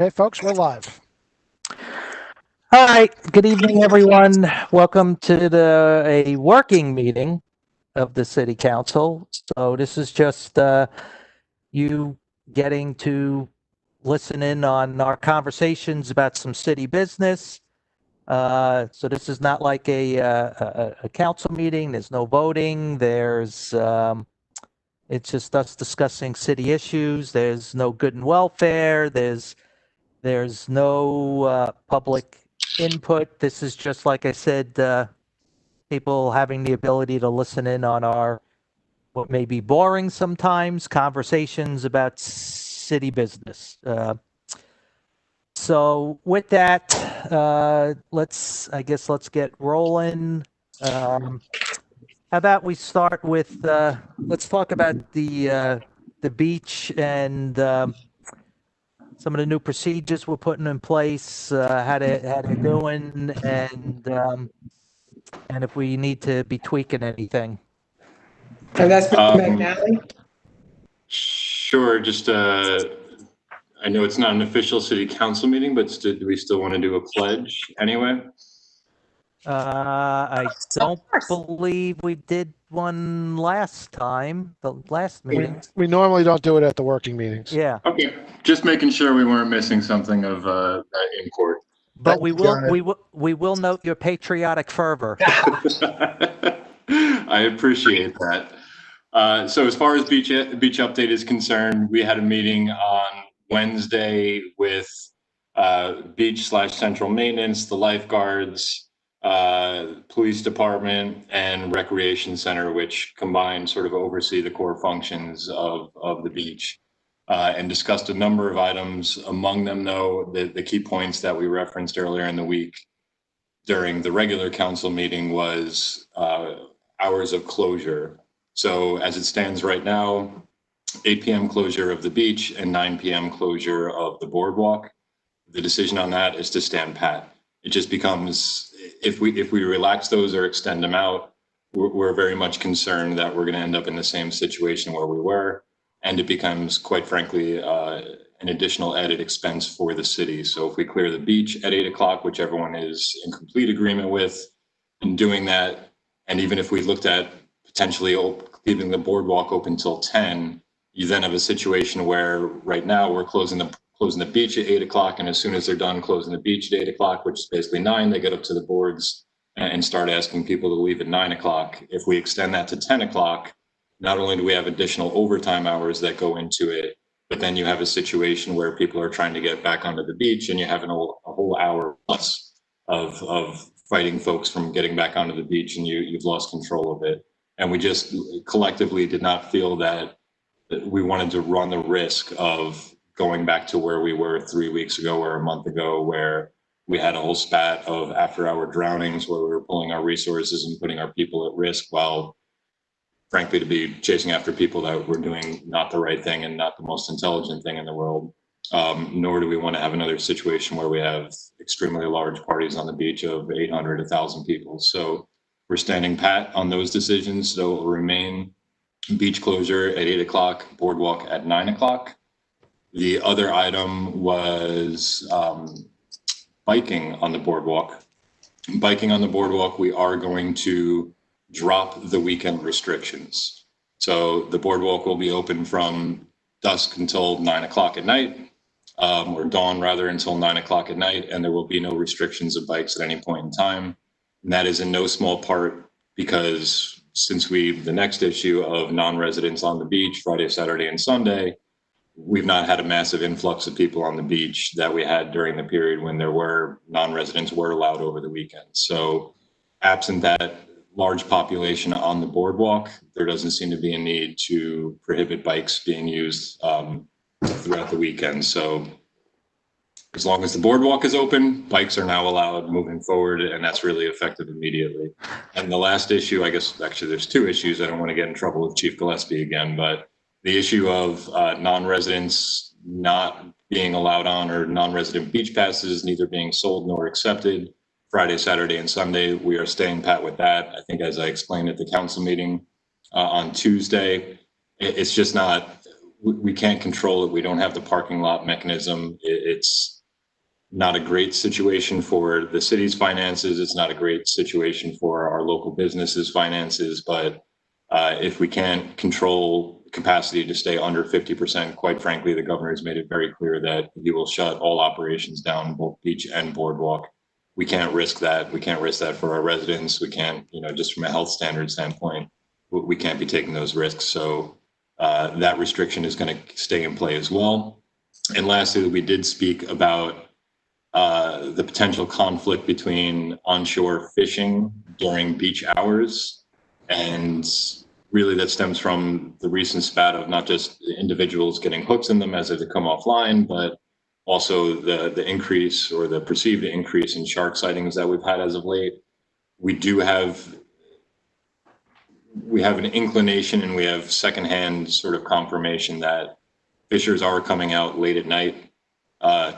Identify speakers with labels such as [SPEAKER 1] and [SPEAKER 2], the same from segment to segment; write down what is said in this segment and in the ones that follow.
[SPEAKER 1] Hey, folks, we're live.
[SPEAKER 2] All right. Good evening, everyone. Welcome to a working meeting of the City Council. So this is just you getting to listen in on our conversations about some city business. So this is not like a council meeting. There's no voting. It's just us discussing city issues. There's no good and welfare. There's no public input. This is just, like I said, people having the ability to listen in on our, what may be boring sometimes, conversations about city business. So with that, let's get rolling. How about we start with, let's talk about the beach and some of the new procedures we're putting in place, how they're doing, and if we need to be tweaking anything.
[SPEAKER 3] And that's Mr. McNally?
[SPEAKER 4] Sure. I know it's not an official city council meeting, but do we still want to do a pledge anyway?
[SPEAKER 2] I don't believe we did one last time, the last meeting.
[SPEAKER 1] We normally don't do it at the working meetings.
[SPEAKER 2] Yeah,
[SPEAKER 4] Okay. Just making sure we weren't missing something of import.
[SPEAKER 2] but we will note your patriotic fervor.
[SPEAKER 4] I appreciate that. So as far as beach update is concerned, we had a meeting on Wednesday with beach/central maintenance, the lifeguards, police department, and recreation center, which combined sort of oversee the core functions of the beach, and discussed a number of items. Among them, though, the key points that we referenced earlier in the week during the regular council meeting was hours of closure. So as it stands right now, 8 p.m. closure of the beach and 9 p.m. closure of the boardwalk. The decision on that is to stand pat. It just becomes, if we relax those or extend them out, we're very much concerned that we're going to end up in the same situation where we were, and it becomes, quite frankly, an additional added expense for the city. So if we clear the beach at 8 o'clock, which everyone is in complete agreement with, in doing that, and even if we looked at potentially keeping the boardwalk open till 10, you then have a situation where right now we're closing the beach at 8 o'clock, and as soon as they're done closing the beach at 8 o'clock, which is basically 9, they get up to the boards and start asking people to leave at 9 o'clock. If we extend that to 10 o'clock, not only do we have additional overtime hours that go into it, but then you have a situation where people are trying to get back onto the beach, and you have a whole hour plus of fighting folks from getting back onto the beach, and you've lost control of it. And we just collectively did not feel that we wanted to run the risk of going back to where we were 3 weeks ago or a month ago, where we had a whole spat of after-hour drownings where we were pulling our resources and putting our people at risk, while frankly to be chasing after people that were doing not the right thing and not the most intelligent thing in the world. Nor do we want to have another situation where we have extremely large parties on the beach of 800, 1,000 people. So we're standing pat on those decisions. So it will remain beach closure at 8 o'clock, boardwalk at 9 o'clock. The other item was biking on the boardwalk. Biking on the boardwalk, we are going to drop the weekend restrictions. So the boardwalk will be open from dusk until 9 o'clock at night, or dawn rather, until 9 o'clock at night, and there will be no restrictions of bikes at any point in time. And that is in no small part because since the next issue of non-residents on the beach, Friday, Saturday, and Sunday, we've not had a massive influx of people on the beach that we had during the period when non-residents were allowed over the weekend. So absent that large population on the boardwalk, there doesn't seem to be a need to prohibit bikes being used throughout the weekend. So as long as the boardwalk is open, bikes are now allowed moving forward, and that's really effective immediately. And the last issue, I guess, actually there's two issues. I don't want to get in trouble with Chief Gillespie again, but the issue of non-residents not being allowed on, or non-resident beach passes neither being sold nor accepted Friday, Saturday, and Sunday, we are staying pat with that. I think as I explained at the council meeting on Tuesday, it's just not, we can't control it. We don't have the parking lot mechanism. It's not a great situation for the city's finances. It's not a great situation for our local businesses' finances. But if we can't control capacity to stay under 50%, quite frankly, the governor has made it very clear that he will shut all operations down, both beach and boardwalk. We can't risk that. We can't risk that for our residents. We can't, just from a health standard standpoint, we can't be taking those risks. So that restriction is going to stay in play as well. And lastly, we did speak about the potential conflict between onshore fishing during beach hours. And really that stems from the recent spat of not just individuals getting hooks in them as they come offline, but also the increase or the perceived increase in shark sightings that we've had as of late. We have an inclination and we have secondhand sort of confirmation that fishers are coming out late at night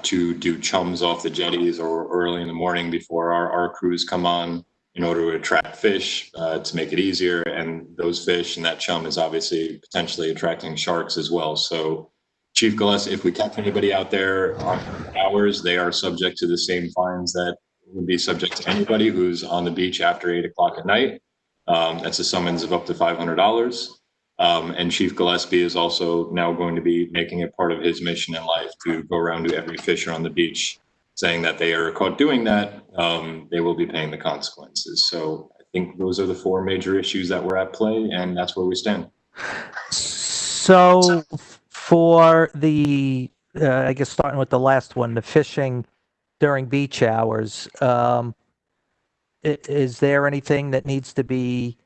[SPEAKER 4] to do chums off the jetties or early in the morning before our crews come on in order to attract fish to make it easier. And those fish and that chum is obviously potentially attracting sharks as well. So Chief Gillespie, if we catch anybody out there on hours, they are subject to the same fines that would be subject to anybody who's on the beach after 8 o'clock at night. That's a summons of up to $500. And Chief Gillespie is also now going to be making it part of his mission in life to go around to every fisher on the beach saying that they are caught doing that, they will be paying the consequences. So I think those are the four major issues that were at play, and that's where we stand.
[SPEAKER 2] So for the, I guess starting with the last one, the fishing during beach hours, is there anything that needs to be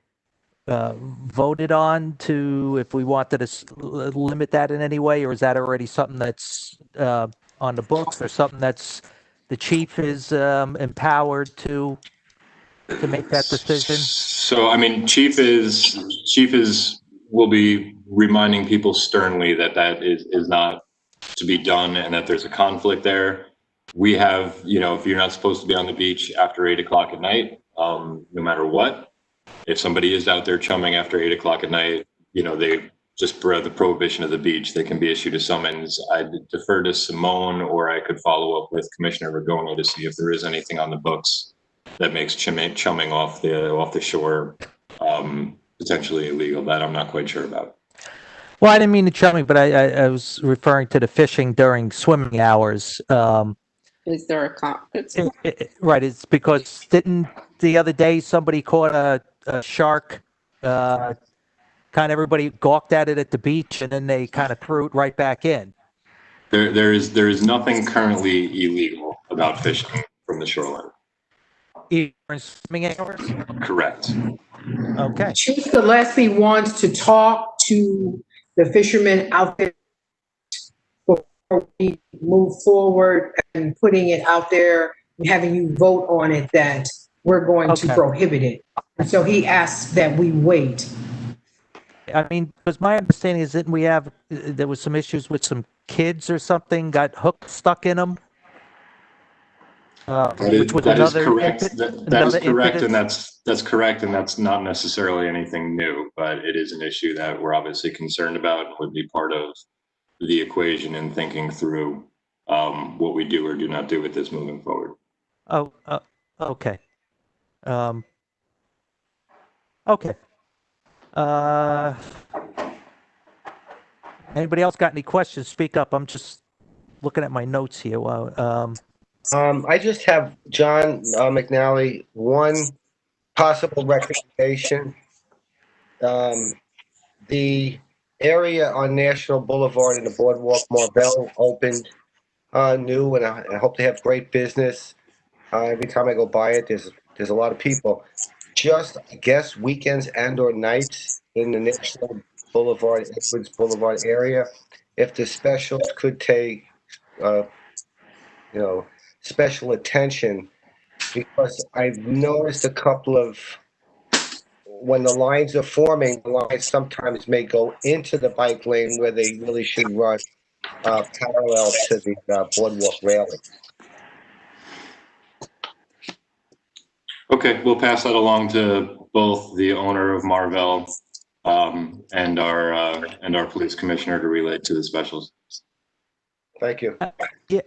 [SPEAKER 2] voted on to, if we wanted to limit that in any way, or is that already something that's on the books, or something that's the chief is empowered to make that decision?
[SPEAKER 4] So, I mean, Chief will be reminding people sternly that is not to be done and that there's a conflict there. We have, if you're not supposed to be on the beach after 8 o'clock at night, no matter what, if somebody is out there chumming after 8 o'clock at night, they just per the prohibition of the beach, they can be issued a summons. I defer to Simone, or I could follow up with Commissioner Ragone to see if there is anything on the books that makes chumming off the shore potentially illegal. That I'm not quite sure about.
[SPEAKER 2] Well, I didn't mean the chumming, but I was referring to the fishing during swimming hours.
[SPEAKER 3] Is there a conflict?
[SPEAKER 2] Right, it's because didn't the other day somebody caught a shark? Kind of everybody gawked at it at the beach, and then they kind of threw it right back in.
[SPEAKER 4] There is nothing currently illegal about fishing from the shoreline.
[SPEAKER 2] Even in swimming hours?
[SPEAKER 4] Correct.
[SPEAKER 2] Okay.
[SPEAKER 3] Chief Gillespie wants to talk to the fishermen out there before we move forward and putting it out there and having you vote on it that we're going to prohibit it. And so he asks that we wait.
[SPEAKER 2] I mean, because my understanding is that there was some issues with some kids or something, got hooks stuck in them. Which was
[SPEAKER 4] that
[SPEAKER 2] another
[SPEAKER 4] is correct. That is correct, and
[SPEAKER 2] impetus.
[SPEAKER 4] that's correct, and that's not necessarily anything new, but it is an issue that we're obviously concerned about and would be part of the equation in thinking through what we do or do not do with this moving forward.
[SPEAKER 2] Oh, okay. Okay. Anybody else got any questions? Speak up. I'm just looking at my notes here. Wow.
[SPEAKER 5] I just have, John McNally, one possible recommendation. The area on National Boulevard and the Boardwalk Marvell opened new, and I hope they have great business. Every time I go by it, there's a lot of people. Just, I guess, weekends and or nights in the National Boulevard, Edwards Boulevard area, if the specials could take, special attention, because I've noticed a couple of, when the lines are forming, the lines sometimes may go into the bike lane where they really should run parallel to the boardwalk railing.
[SPEAKER 4] Okay, we'll pass that along to both the owner of Marvell and our police commissioner to relay to the specials.
[SPEAKER 5] Thank you.
[SPEAKER 2] Yeah,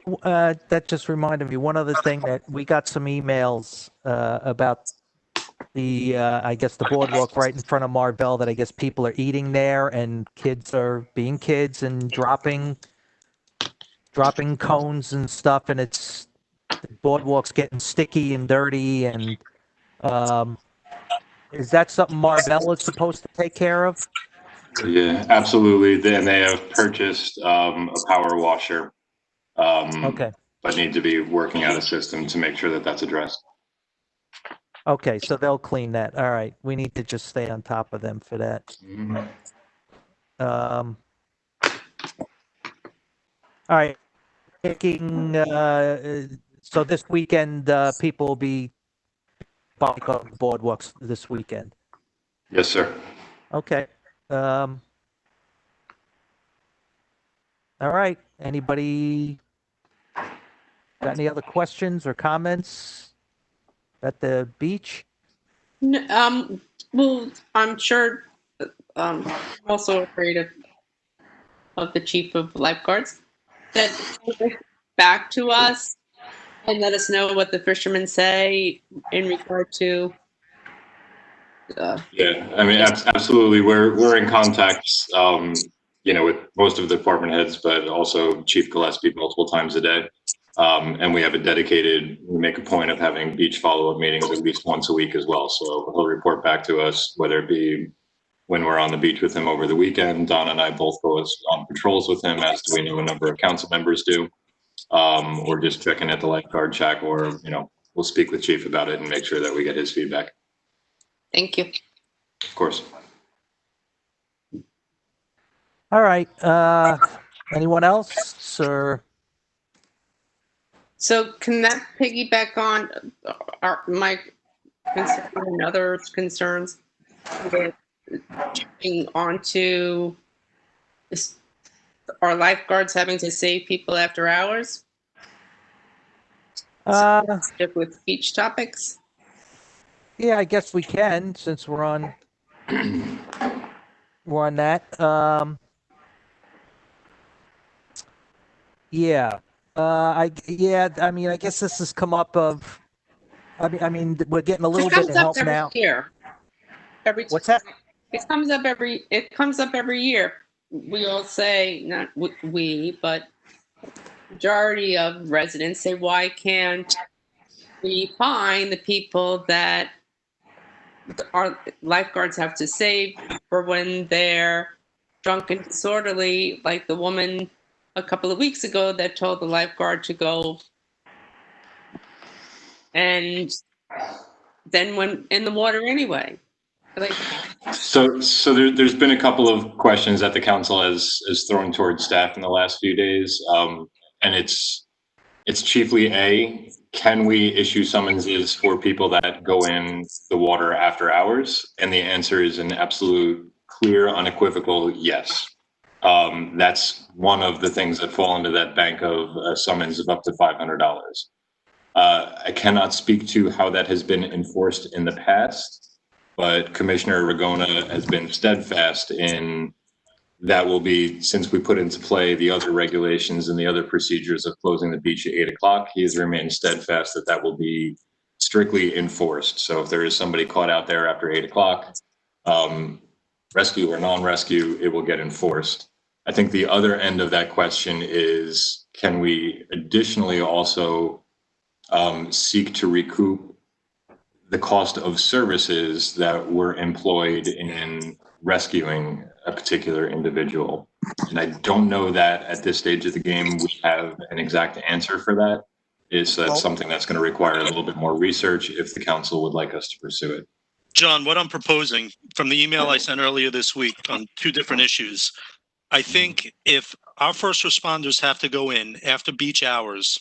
[SPEAKER 2] that just reminded me, one other thing that we got some emails about the, I guess the boardwalk right in front of Marvell, that I guess people are eating there and kids are being kids and dropping cones and stuff, and the boardwalk's getting sticky and dirty, and is that something Marvell is supposed to take care of?
[SPEAKER 4] Yeah, absolutely. Then they have purchased a power washer.
[SPEAKER 2] Okay.
[SPEAKER 4] But need to be working out a system to make sure that that's addressed.
[SPEAKER 2] Okay, so they'll clean that. All right. We need to just stay on top of them for that. All right. Taking, so this weekend, people will be bike on boardwalks this weekend.
[SPEAKER 4] Yes, sir.
[SPEAKER 2] Okay. All right. Anybody got any other questions or comments at the beach?
[SPEAKER 6] Well, I'm sure, I'm also afraid of the chief of lifeguards that back to us and let us know what the fishermen say in regard to.
[SPEAKER 4] Yeah, I mean, absolutely. We're in contact, with most of the department heads, but also Chief Gillespie multiple times a day. And we make a point of having beach follow-up meetings at least once a week as well. So he'll report back to us, whether it be when we're on the beach with him over the weekend. Don and I both go on patrols with him, as do we know a number of council members do. Or just checking at the lifeguard shack, or, we'll speak with Chief about it and make sure that we get his feedback.
[SPEAKER 6] Thank you.
[SPEAKER 4] Of course.
[SPEAKER 2] All right. Anyone else or?
[SPEAKER 6] So can that piggyback on my concern and others' concerns with jumping onto our lifeguards having to save people after hours? Stick with beach topics?
[SPEAKER 2] Yeah, I guess we can, since we're on that. Yeah. I mean, I guess this has come up of, I mean, we're getting a little bit of help now.
[SPEAKER 6] Year.
[SPEAKER 2] What's that?
[SPEAKER 6] It comes up every year. We all say, not we, but majority of residents say, why can't we find the people that our lifeguards have to save for when they're drunk and disorderly, like the woman a couple of weeks ago that told the lifeguard to go and then went in the water anyway. Like,
[SPEAKER 4] So there's been a couple of questions that the council has thrown towards staff in the last few days. And it's chiefly can we issue summonses for people that go in the water after hours? And the answer is an absolute, clear, unequivocal yes. That's one of the things that fall into that bank of summons of up to $500. I cannot speak to how that has been enforced in the past, but Commissioner Ragona has been steadfast in that will be, since we put into play the other regulations and the other procedures of closing the beach at 8 o'clock, he has remained steadfast that will be strictly enforced. So if there is somebody caught out there after 8 o'clock, rescue or non-rescue, it will get enforced. I think the other end of that question is, can we additionally also seek to recoup the cost of services that were employed in rescuing a particular individual? And I don't know that at this stage of the game we have an exact answer for that. That's something that's going to require a little bit more research if the council would like us to pursue it.
[SPEAKER 7] John, what I'm proposing from the email I sent earlier this week on 2 different issues, I think if our first responders have to go in after beach hours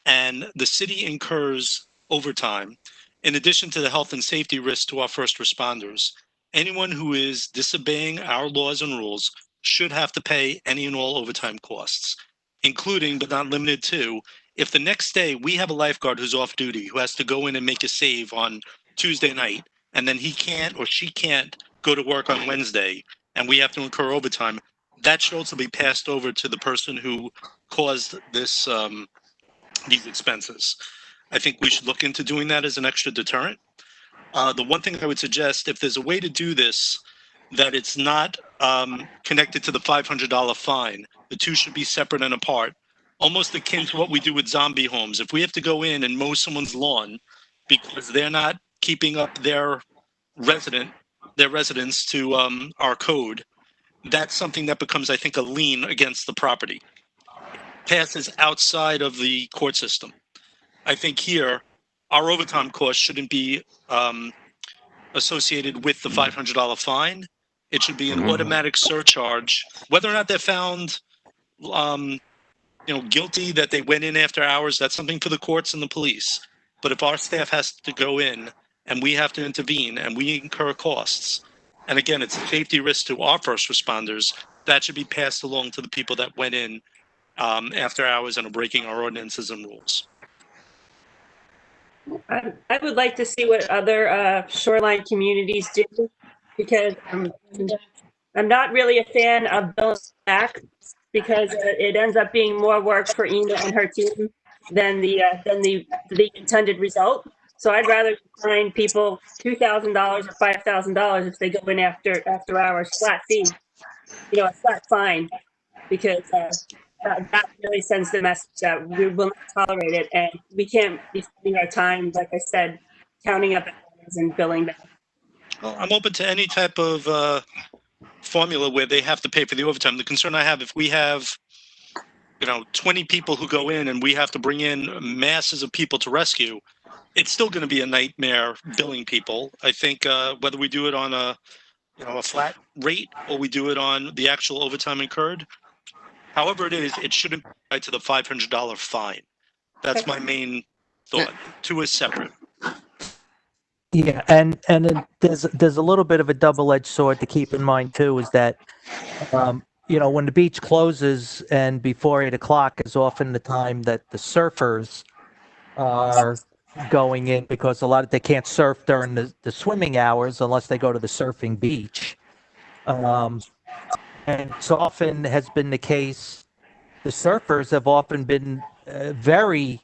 [SPEAKER 7] and the city incurs overtime, in addition to the health and safety risks to our first responders, anyone who is disobeying our laws and rules should have to pay any and all overtime costs, including but not limited to, if the next day we have a lifeguard who's off duty, who has to go in and make a save on Tuesday night, and then he can't or she can't go to work on Wednesday and we have to incur overtime, that should also be passed over to the person who caused this, these expenses. I think we should look into doing that as an extra deterrent. The one thing I would suggest, if there's a way to do this, that it's not connected to the $500 fine, the two should be separate and apart, almost akin to what we do with zombie homes. If we have to go in and mow someone's lawn because they're not keeping up their residence to our code, that's something that becomes, I think, a lien against the property. Passes outside of the court system. I think here, our overtime costs shouldn't be associated with the $500 fine. It should be an automatic surcharge, whether or not they're found, guilty that they went in after hours. That's something for the courts and the police. But if our staff has to go in and we have to intervene and we incur costs, and again, it's a safety risk to our first responders, that should be passed along to the people that went in after hours and are breaking our ordinances and rules.
[SPEAKER 8] I would like to see what other shoreline communities do, because I'm not really a fan of billing back, because it ends up being more work for Ina and her team than the intended result. So I'd rather find people $2,000 or $5,000 if they go in after hours, flat fee, a flat fine, because that really sends the message that we will not tolerate it, and we can't be spending our time, like I said, counting up hours and billing them.
[SPEAKER 7] Well, I'm open to any type of formula where they have to pay for the overtime. The concern I have, if we have 20 people who go in and we have to bring in masses of people to rescue, it's still going to be a nightmare billing people. I think whether we do it on a flat rate or we do it on the actual overtime incurred, however it is, it shouldn't be tied to the $500 fine. That's my main thought. Two is separate.
[SPEAKER 2] Yeah, and then there's a little bit of a double-edged sword to keep in mind too, is that when the beach closes and before 8 o'clock is often the time that the surfers are going in, because they can't surf during the swimming hours unless they go to the surfing beach. And so often has been the case, the surfers have often been very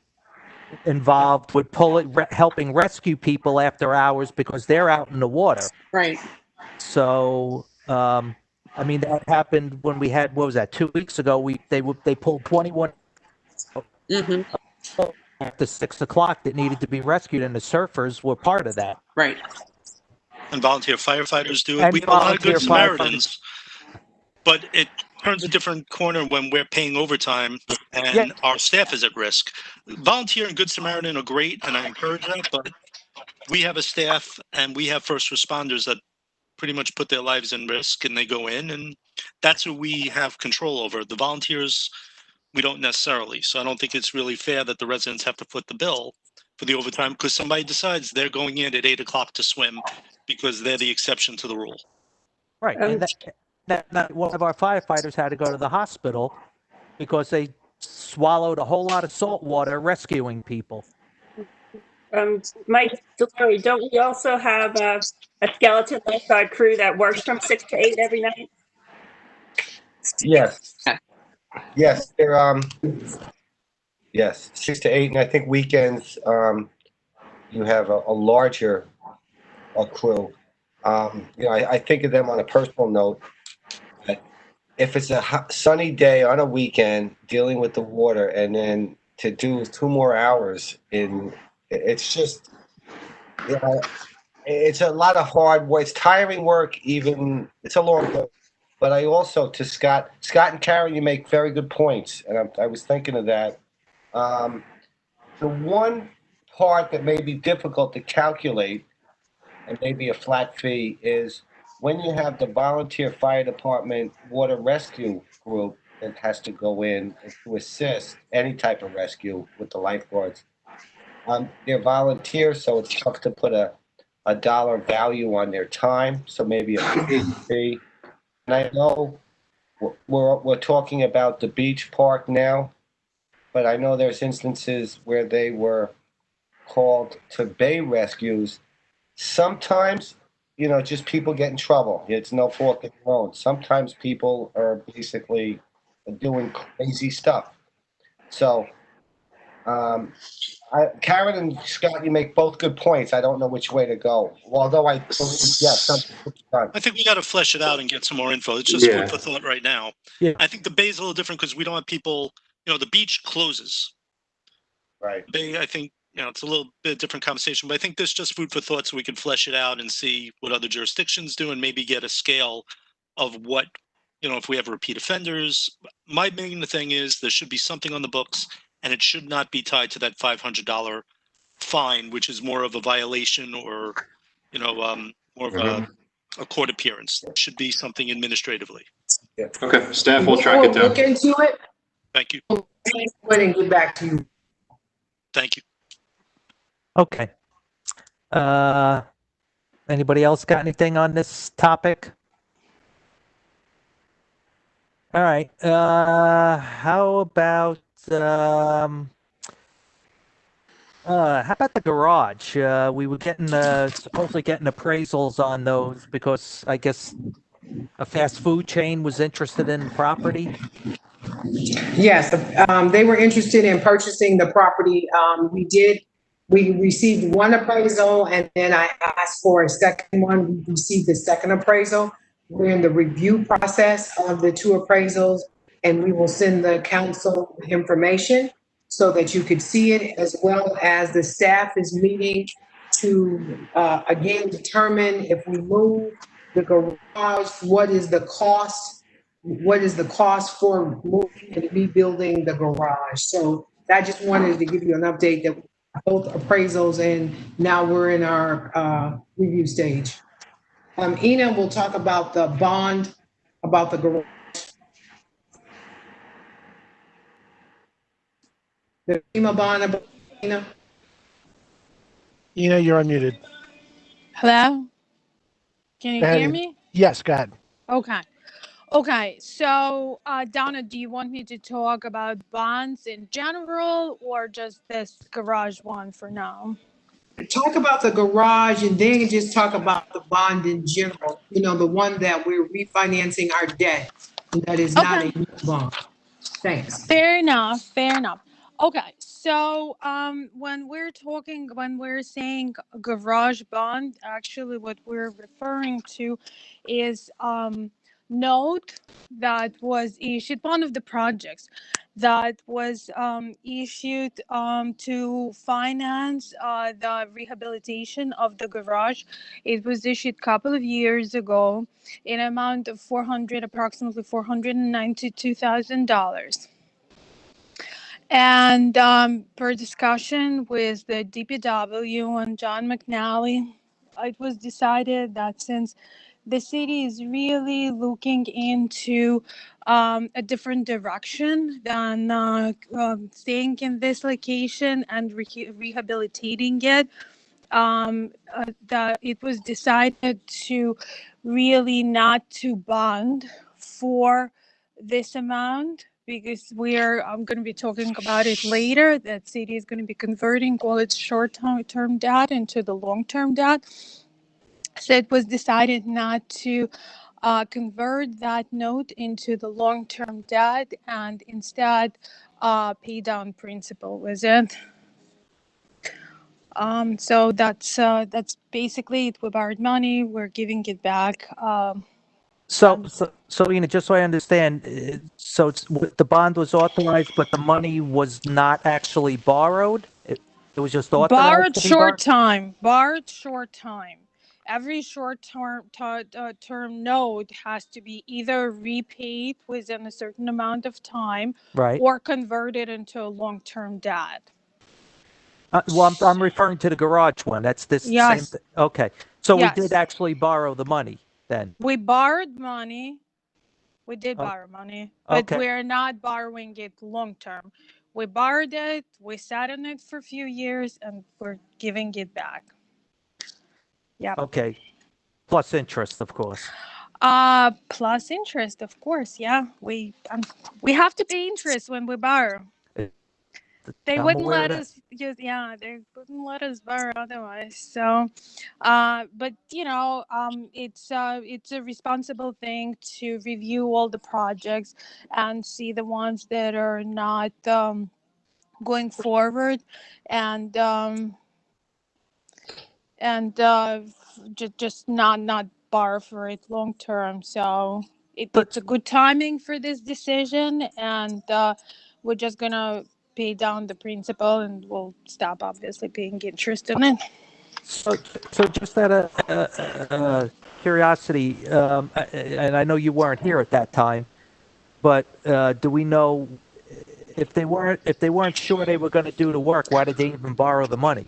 [SPEAKER 2] involved with helping rescue people after hours because they're out in the water.
[SPEAKER 6] Right.
[SPEAKER 2] So, that happened when we had, 2 weeks ago, they pulled 21
[SPEAKER 6] Mm-hmm.
[SPEAKER 2] after 6 o'clock that needed to be rescued, and the surfers were part of that.
[SPEAKER 6] Right.
[SPEAKER 7] And volunteer firefighters do it.
[SPEAKER 2] And
[SPEAKER 7] We have a lot of good
[SPEAKER 2] volunteer firefighters.
[SPEAKER 7] Samaritans, but it turns a different corner when we're paying overtime and our staff is at risk. Volunteer and Good Samaritan are great, and I encourage that, but we have a staff and we have first responders that pretty much put their lives in risk, and they go in, and that's who we have control over. The volunteers, we don't necessarily. So I don't think it's really fair that the residents have to foot the bill for the overtime because somebody decides they're going in at 8 o'clock to swim because they're the exception to the rule.
[SPEAKER 2] Right. And that one of our firefighters had to go to the hospital because they swallowed a whole lot of salt water rescuing people.
[SPEAKER 8] Mike Delory, don't we also have a skeleton lifeguard crew that works from 6 to 8 every night?
[SPEAKER 5] Yes. Yes, they're 6 to 8, and I think weekends you have a larger crew. I think of them on a personal note. If it's a sunny day on a weekend dealing with the water, and then to do 2 more hours it's just, it's a lot of hard work. It's tiring work. It's a long day. But I also, to Scott and Karen, you make very good points, and I was thinking of that. The one part that may be difficult to calculate, and maybe a flat fee, is when you have the volunteer fire department water rescue group that has to go in to assist any type of rescue with the lifeguards. They're volunteers, so it's tough to put a dollar value on their time, so maybe a fee. And I know we're talking about the beach park now, but I know there's instances where they were called to bay rescues. Sometimes just people get in trouble. It's no fault of their own. Sometimes people are basically doing crazy stuff. So, Karen and Scott, you make both good points. I don't know which way to go. Although I believe, yes, something should be done.
[SPEAKER 7] I think we got to flesh it out and get some more info. It's just
[SPEAKER 4] Yeah.
[SPEAKER 7] food for thought right now.
[SPEAKER 2] Yeah.
[SPEAKER 7] I think the bay is a little different because we don't have people, the beach closes.
[SPEAKER 5] Right.
[SPEAKER 7] Bay, I think, it's a little bit different conversation, but I think there's just food for thought so we can flesh it out and see what other jurisdictions do and maybe get a scale of what, if we have repeat offenders. My main thing is there should be something on the books and it should not be tied to that $500 fine, which is more of a violation or, more of a court appearance. It should be something administratively.
[SPEAKER 4] Okay, staff will track it
[SPEAKER 3] We'll look
[SPEAKER 4] down.
[SPEAKER 3] into it.
[SPEAKER 7] Thank you.
[SPEAKER 3] And get back to you.
[SPEAKER 7] Thank you.
[SPEAKER 2] Okay. Anybody else got anything on this topic? All right. How about the garage? We were supposedly getting appraisals on those because I guess a fast food chain was interested in the property.
[SPEAKER 3] Yes, they were interested in purchasing the property. We received one appraisal and then I asked for a second one. We received the second appraisal. We're in the review process of the two appraisals and we will send the council information so that you could see it, as well as the staff is meeting to, again, determine if we move the garage, what is the cost? What is the cost for moving and rebuilding the garage? So I just wanted to give you an update that both appraisals and now we're in our review stage. Ina will talk about the bond, about the garage. The FEMA bond, Ina?
[SPEAKER 1] Ina, you're unmuted.
[SPEAKER 9] Hello? Can you
[SPEAKER 1] Go ahead.
[SPEAKER 9] hear me?
[SPEAKER 1] Yes, go ahead.
[SPEAKER 9] Okay. Okay. So, Donna, do you want me to talk about bonds in general or just this garage one for now?
[SPEAKER 3] Talk about the garage and then just talk about the bond in general, the one that we're refinancing our debt. And that is not a new bond. Thanks.
[SPEAKER 9] Fair enough. Fair enough. Okay. So, when we're saying garage bond, actually what we're referring to is, note that was issued, one of the projects that was issued to finance the rehabilitation of the garage. It was issued a couple of years ago in amount of approximately $492,000. And per discussion with the DPW and John McNally, it was decided that since the city is really looking into a different direction than staying in this location and rehabilitating it, that it was decided to really not to bond for this amount, because I'm going to be talking about it later, that city is going to be converting all its short-term debt into the long-term debt. So it was decided not to convert that note into the long-term debt and instead pay down principal with it. So that's basically it. We borrowed money, we're giving it back.
[SPEAKER 2] So, Ina, just so I understand, so the bond was authorized, but the money was not actually borrowed? It was just authorized
[SPEAKER 9] Borrowed
[SPEAKER 2] to be
[SPEAKER 9] short time. Every short-term note has to be either repaid within a certain amount of time,
[SPEAKER 2] right,
[SPEAKER 9] or converted into a long-term debt.
[SPEAKER 2] well, I'm referring to the garage one. That's this same
[SPEAKER 9] Yes.
[SPEAKER 2] thing. Okay. So
[SPEAKER 9] Yes.
[SPEAKER 2] we did actually borrow the money then?
[SPEAKER 9] We borrowed money. We did borrow money, but
[SPEAKER 2] okay.
[SPEAKER 9] we're not borrowing it long-term. We borrowed it, we sat on it for a few years, and we're giving it back. Yeah.
[SPEAKER 2] Okay. Plus interest, of course.
[SPEAKER 9] Plus interest, of course. Yeah. We have to pay interest when we borrow. they
[SPEAKER 2] I'm
[SPEAKER 9] wouldn't
[SPEAKER 2] aware of
[SPEAKER 9] let
[SPEAKER 2] that.
[SPEAKER 9] us just, yeah, they wouldn't let us borrow otherwise. So, but it's a responsible thing to review all the projects and see the ones that are not going forward, and just not borrow for it long term. So it's a good timing for this decision, and we're just gonna pay down the principal, and we'll stop obviously paying interest on it.
[SPEAKER 2] So just out of curiosity, and I know you weren't here at that time, but do we know if they weren't sure they were going to do the work, why did they even borrow the money?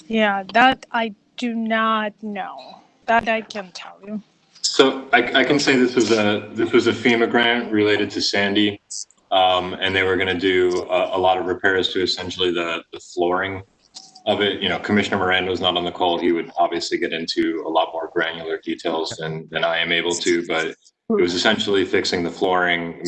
[SPEAKER 9] Yeah, that I do not know. That I can tell you.
[SPEAKER 4] So I can say this was a FEMA grant related to Sandy, and they were going to do a lot of repairs to essentially the flooring of it. You know, Commissioner Miranda's not on the call. He would obviously get into a lot more granular details than I am able to, but it was essentially fixing the flooring,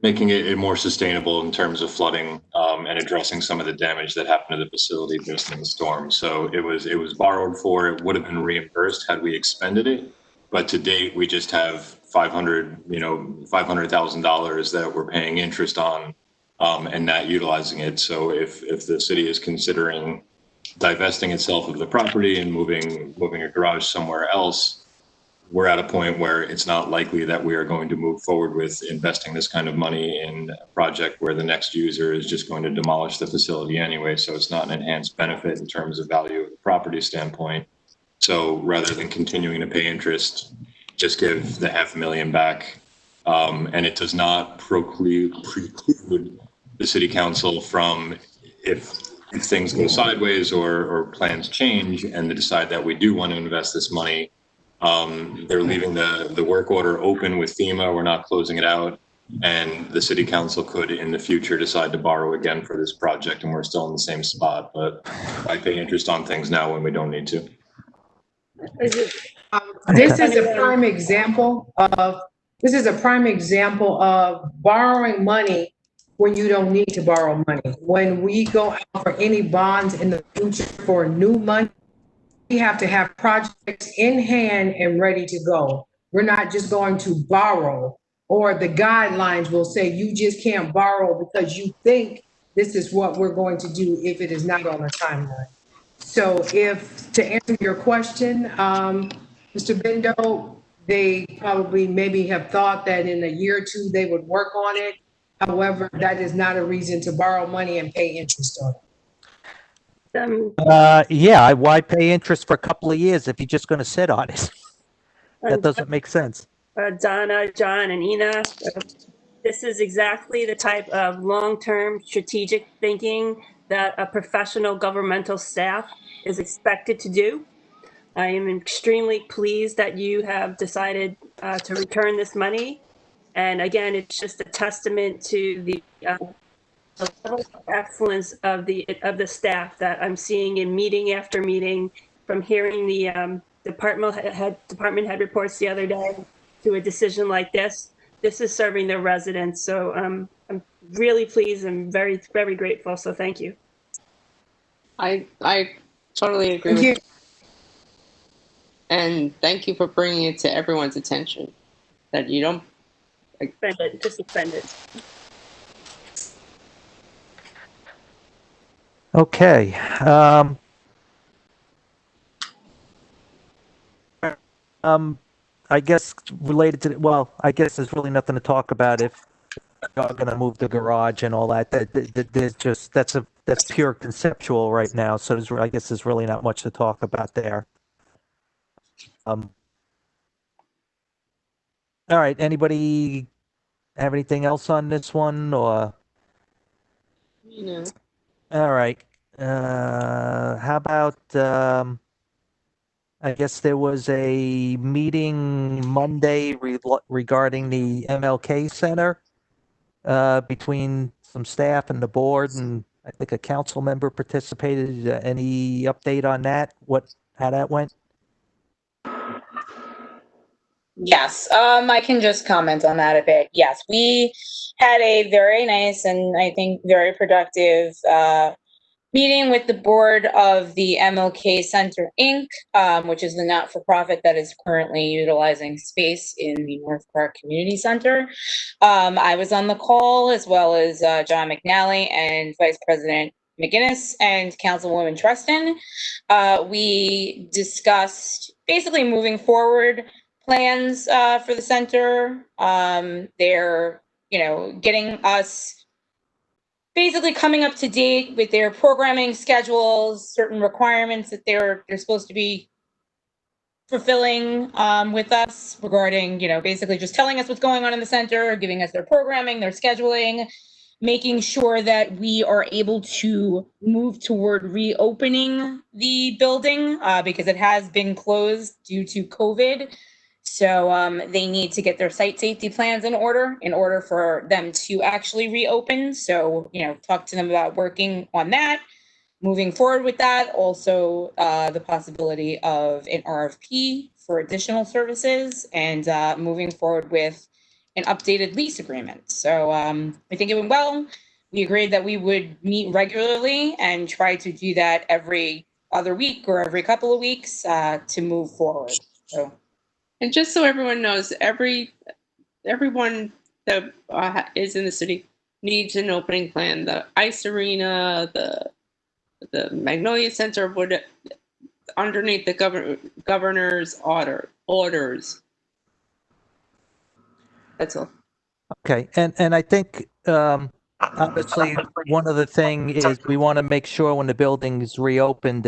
[SPEAKER 4] making it more sustainable in terms of flooding, and addressing some of the damage that happened to the facility just in the storm. So it was borrowed for. It would have been reimbursed had we expended it, but to date we just have $500,000 that we're paying interest on, and not utilizing it. So if the city is considering divesting itself of the property and moving a garage somewhere else, we're at a point where it's not likely that we are going to move forward with investing this kind of money in a project where the next user is just going to demolish the facility anyway. So it's not an enhanced benefit in terms of value of the property standpoint. So rather than continuing to pay interest, just give the $500,000 back. And it does not preclude the city council from, if things go sideways or plans change and they decide that we do want to invest this money, they're leaving the work order open with FEMA. We're not closing it out. And the city council could in the future decide to borrow again for this project, and we're still in the same spot. But I pay interest on things now when we don't need to.
[SPEAKER 3] This is a prime example of borrowing money when you don't need to borrow money. When we go out for any bonds in the future for new money, we have to have projects in hand and ready to go. We're not just going to borrow, or the guidelines will say you just can't borrow because you think this is what we're going to do if it is not on the timeline. So to answer your question, Mr. Bendo, they probably maybe have thought that in a year or two they would work on it. However, that is not a reason to borrow money and pay interest on it.
[SPEAKER 2] Yeah, why pay interest for a couple of years if you're just going to sit on it? That doesn't make sense.
[SPEAKER 8] Donna, John, and Ina, this is exactly the type of long-term strategic thinking that a professional governmental staff is expected to do. I am extremely pleased that you have decided to return this money. And again, it's just a testament to the level of excellence of the staff that I'm seeing in meeting after meeting, from hearing the department head reports the other day to a decision like this. This is serving the residents. So I'm really pleased and very, very grateful. So thank you.
[SPEAKER 6] I totally agree with you. And thank you for bringing it to everyone's attention that you don't
[SPEAKER 8] suspend it.
[SPEAKER 2] Okay. I guess related to, well, I guess there's really nothing to talk about if you're going to move the garage and all that. There's just, that's pure conceptual right now. So I guess there's really not much to talk about there. All right. Anybody have anything else on this one, or?
[SPEAKER 6] No.
[SPEAKER 2] All right. How about, I guess there was a meeting Monday regarding the MLK Center between some staff and the board, and I think a council member participated. Any update on that? How that went?
[SPEAKER 10] Yes, I can just comment on that a bit. Yes, we had a very nice and I think very productive meeting with the board of the MLK Center Inc., which is the not-for-profit that is currently utilizing space in the North Park Community Center. I was on the call as well as John McNally and Vice President McGinnis and Councilwoman Treston. We discussed basically moving forward plans for the center. They're, getting us basically coming up to date with their programming schedules, certain requirements that they're supposed to be fulfilling with us regarding, basically just telling us what's going on in the center, giving us their programming, their scheduling, making sure that we are able to move toward reopening the building because it has been closed due to COVID. So they need to get their site safety plans in order for them to actually reopen. So, talk to them about working on that, moving forward with that. Also, the possibility of an RFP for additional services and moving forward with an updated lease agreement. So I think it went well. We agreed that we would meet regularly and try to do that every other week or every couple of weeks to move forward. So.
[SPEAKER 6] And just so everyone knows, everyone that is in the city needs an opening plan. The ice arena, the Magnolia Center would underneath the governor's orders. That's all.
[SPEAKER 2] Okay, and I think obviously one of the thing is we want to make sure when the building is reopened,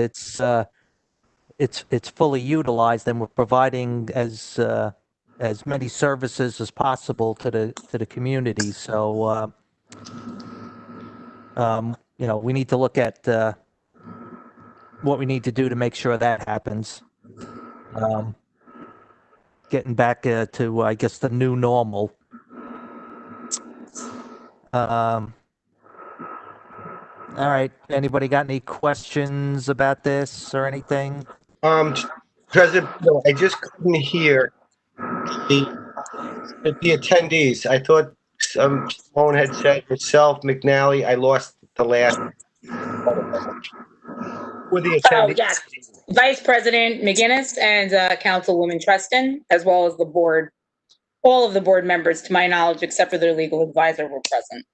[SPEAKER 2] it's fully utilized and we're providing as many services as possible to the community. So we need to look at what we need to do to make sure that happens. Getting back to I guess the new normal. All right. Anybody got any questions about this or anything?
[SPEAKER 5] President, Bill, I just couldn't hear the attendees. I thought Simone had said herself, McNally. I lost the last. With the attendees.
[SPEAKER 10] Yes. Vice President McGinnis and Councilwoman Treston, as well as the board. All of the board members, to my knowledge, except for their legal advisor, were present.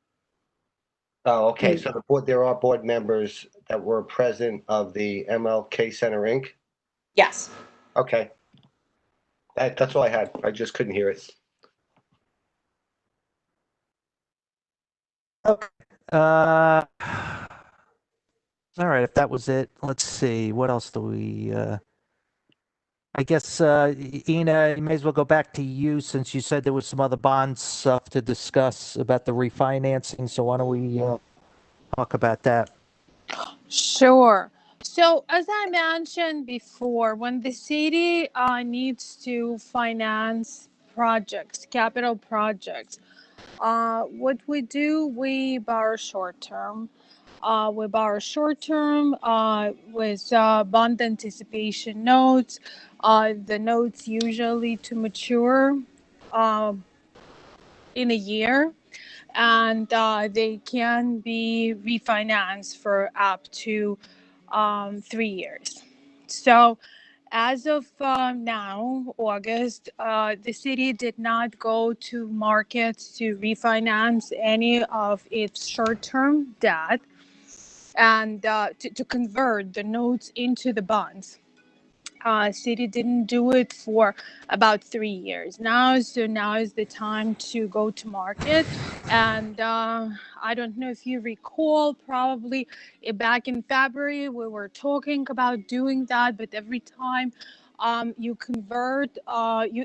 [SPEAKER 5] Oh, okay. So there are board members that were present of the MLK Center Inc.
[SPEAKER 10] Yes.
[SPEAKER 5] Okay. That's all I had. I just couldn't hear it.
[SPEAKER 2] Okay. All right. If that was it, let's see. What else do we? I guess Ina, you may as well go back to you since you said there was some other bond stuff to discuss about the refinancing. So why don't we talk about that?
[SPEAKER 9] Sure. So as I mentioned before, when the city needs to finance projects, capital projects, what we do, we borrow short term. With bond anticipation notes. The notes usually to mature in a year, and they can be refinanced for up to 3 years. So as of now, August, the city did not go to market to refinance any of its short-term debt and to convert the notes into the bonds. City didn't do it for about 3 years now, so now is the time to go to market. And I don't know if you recall, probably back in February we were talking about doing that, but every time you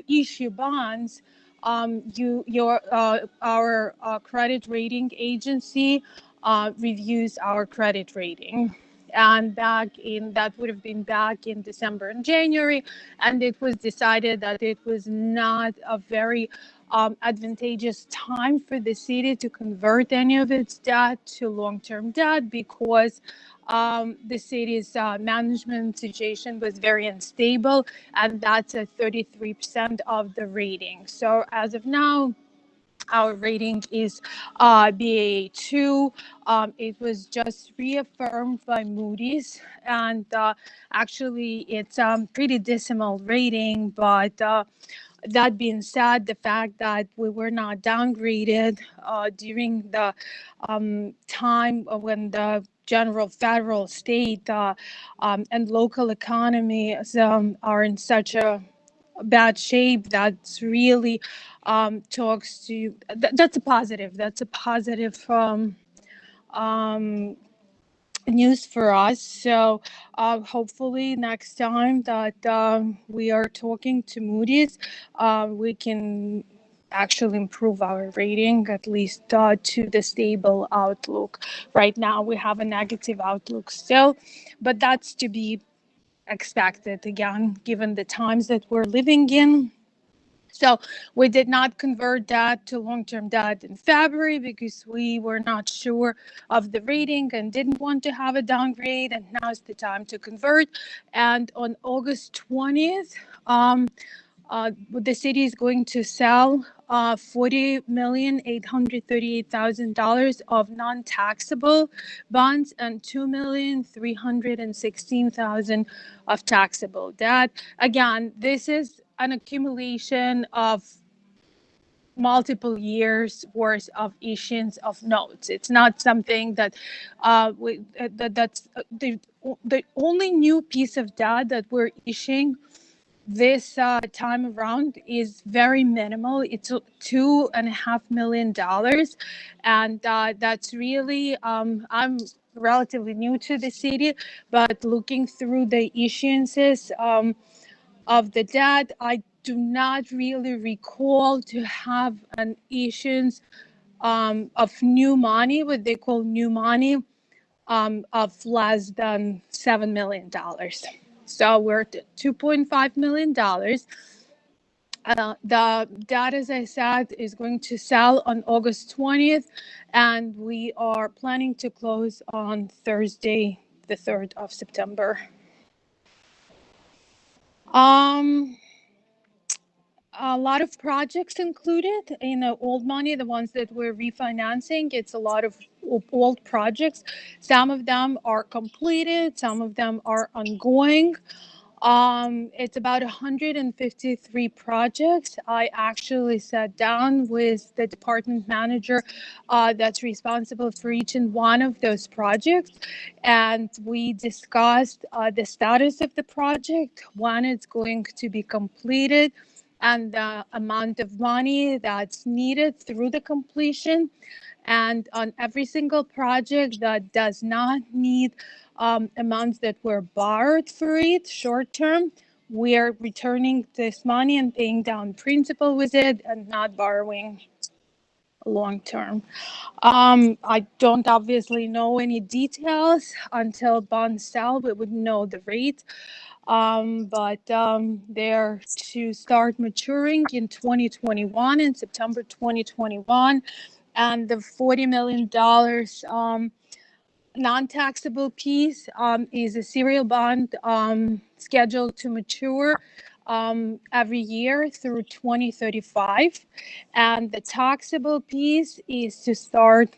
[SPEAKER 9] issue bonds, our credit rating agency reviews our credit rating. And that would have been back in December and January, and it was decided that it was not a very advantageous time for the city to convert any of its debt to long-term debt because the city's management situation was very unstable, and that's at 33% of the rating. So as of now, our rating is Baa2. It was just reaffirmed by Moody's, and actually it's pretty dismal rating, but that being said, the fact that we were not downgraded during the time when the general, federal, state, and local economies are in such a bad shape, that's really talks to that's a positive. That's a positive um, news for us. So hopefully next time that we are talking to Moody's, we can actually improve our rating, at least to the stable outlook. Right now we have a negative outlook still, but that's to be expected, again, given the times that we're living in. So we did not convert that to long-term debt in February because we were not sure of the rating and didn't want to have a downgrade. And now is the time to convert. And on August 20th, the city is going to sell $40,838,000 of non-taxable bonds and $2,316,000 of taxable debt. Again, this is an accumulation of multiple years worth of issuance of notes. It's not something that that's the only new piece of debt that we're issuing this time around is very minimal. It's $2.5 million, and that's really I'm relatively new to the city, but looking through the issuances of the debt, I do not really recall to have an issuance of new money, what they call new money, of less than $7 million. So we're at $2.5 million. The debt, as I said, is going to sell on August 20th, and we are planning to close on Thursday, the 3rd of September. A lot of projects included in the old money, the ones that we're refinancing. It's a lot of old projects. Some of them are completed, some of them are ongoing. It's about 153 projects. I actually sat down with the department manager that's responsible for each and one of those projects, and we discussed the status of the project, when it's going to be completed, and the amount of money that's needed through the completion. And on every single project that does not need amounts that were borrowed for it short term, we are returning this money and paying down principal with it and not borrowing long term. I don't obviously know any details. Until bonds sell, we would know the rate. But they're to start maturing in 2021, in September 2021. And the $40 million non-taxable piece is a serial bond scheduled to mature every year through 2035. And the taxable piece is to start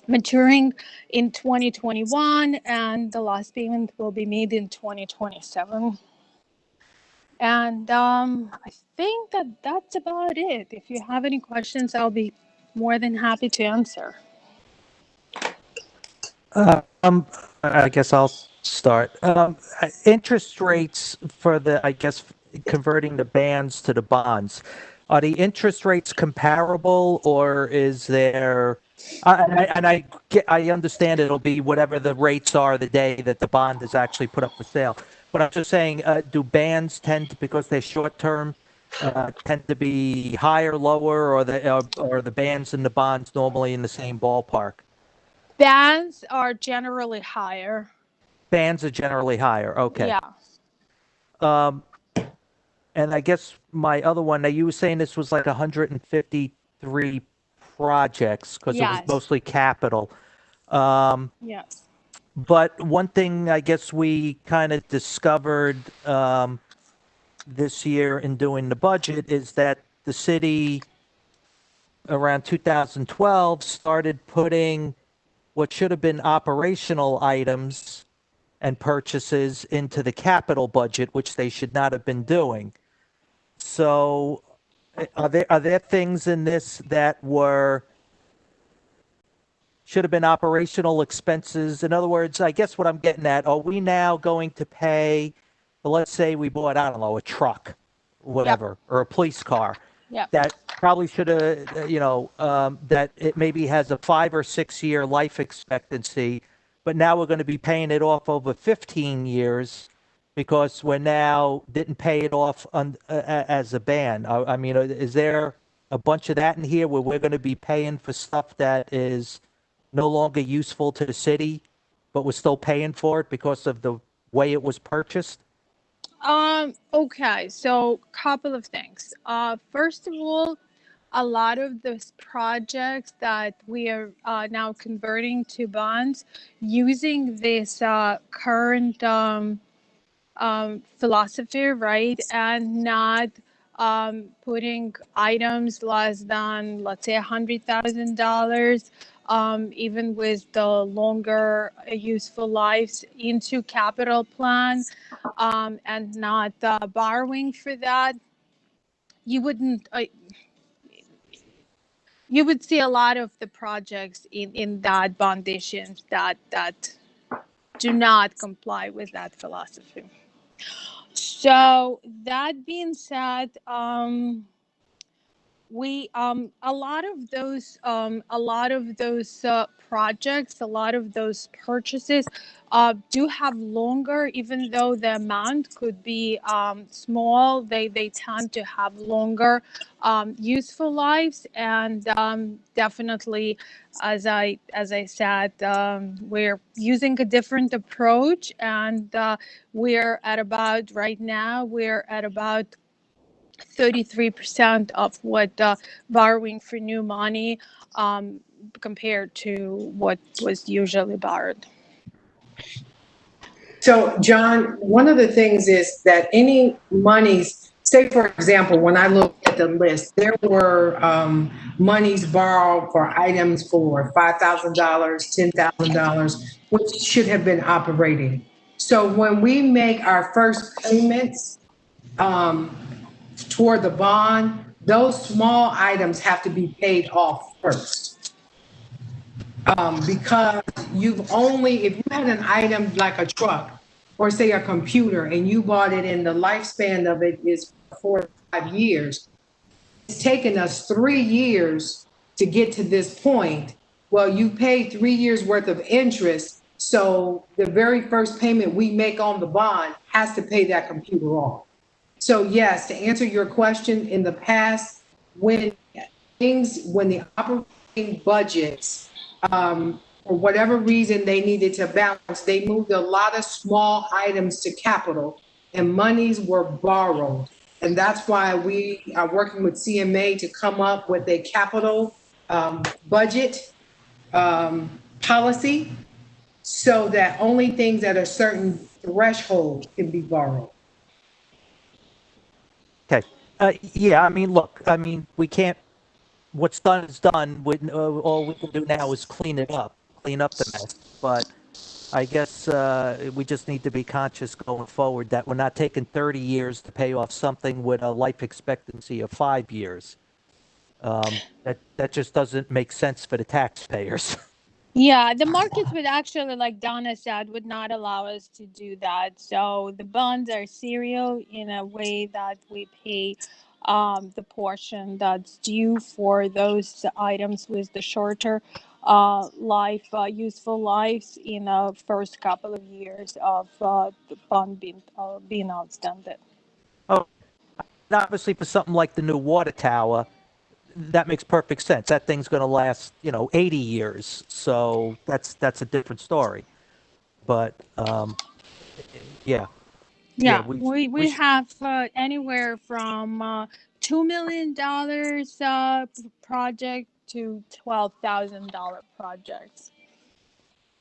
[SPEAKER 9] maturing in 2021, and the last payment will be made in 2027. And I think that that's about it. If you have any questions, I'll be more than happy to answer.
[SPEAKER 2] I guess I'll start. Interest rates for converting the bands to the bonds. Are the interest rates comparable, or is there? I understand it'll be whatever the rates are the day that the bond is actually put up for sale. But I'm just saying, do bands tend, because they're short term, tend to be higher, lower, or the bands and the bonds normally in the same ballpark?
[SPEAKER 9] Bands are generally higher.
[SPEAKER 2] Bands are generally higher. Okay.
[SPEAKER 9] Yeah.
[SPEAKER 2] And I guess my other one, now you were saying this was like 153 projects because it was
[SPEAKER 9] Yes.
[SPEAKER 2] mostly capital. Um,
[SPEAKER 9] Yes.
[SPEAKER 2] but one thing I guess we kind of discovered this year in doing the budget is that the city around 2012 started putting what should have been operational items and purchases into the capital budget, which they should not have been doing. So are there things in this that should have been operational expenses? In other words, I guess what I'm getting at, are we now going to pay, well, let's say we bought, I don't know, a truck, whatever, or a police car
[SPEAKER 9] Yep.
[SPEAKER 2] that probably should have, that it maybe has a 5 or 6 year life expectancy, but now we're going to be paying it off over 15 years because we're now didn't pay it off as a ban. I mean, is there a bunch of that in here where we're going to be paying for stuff that is no longer useful to the city, but we're still paying for it because of the way it was purchased?
[SPEAKER 9] Okay, so couple of things. First of all, a lot of those projects that we are now converting to bonds using this current philosophy, right? And not putting items less than, let's say, $100,000, even with the longer useful lives into capital plan, and not borrowing for that. You wouldn't. You would see a lot of the projects in that bond issuance that do not comply with that philosophy. So that being said, we a lot of those projects, a lot of those purchases do have longer, even though the amount could be small, they tend to have longer useful lives. And definitely, as I said, we're using a different approach, and we're at about, right now we're at about 33% of what borrowing for new money, compared to what was usually borrowed.
[SPEAKER 3] So, John, one of the things is that any monies, say for example, when I looked at the list, there were monies borrowed for items for $5,000, $10,000, which should have been operating. So when we make our first payments toward the bond, those small items have to be paid off first. Because if you had an item like a truck or say a computer and you bought it and the lifespan of it is 4 or 5 years, it's taken us 3 years to get to this point. Well, you paid 3 years worth of interest. So the very first payment we make on the bond has to pay that computer off. So yes, to answer your question, in the past, when the operating budgets, for whatever reason they needed to balance, they moved a lot of small items to capital and monies were borrowed. And that's why we are working with CMA to come up with a capital budget policy so that only things at a certain threshold can be borrowed.
[SPEAKER 2] Okay. Yeah, I mean, look, I mean, what's done is done. All we can do now is clean up the mess. But I guess we just need to be conscious going forward that we're not taking 30 years to pay off something with a life expectancy of 5 years. That just doesn't make sense for the taxpayers.
[SPEAKER 9] Yeah, the markets would actually, like Donna said, would not allow us to do that. So the bonds are serial in a way that we pay the portion that's due for those items with the shorter useful lives in the first couple of years of the bond being outstanding.
[SPEAKER 2] Oh, and obviously for something like the new water tower, that makes perfect sense. That thing's going to last, 80 years. So that's a different story. But yeah. Yeah,
[SPEAKER 9] Yeah,
[SPEAKER 2] we
[SPEAKER 9] we
[SPEAKER 2] should-
[SPEAKER 9] have anywhere from $2 million project to $12,000 projects.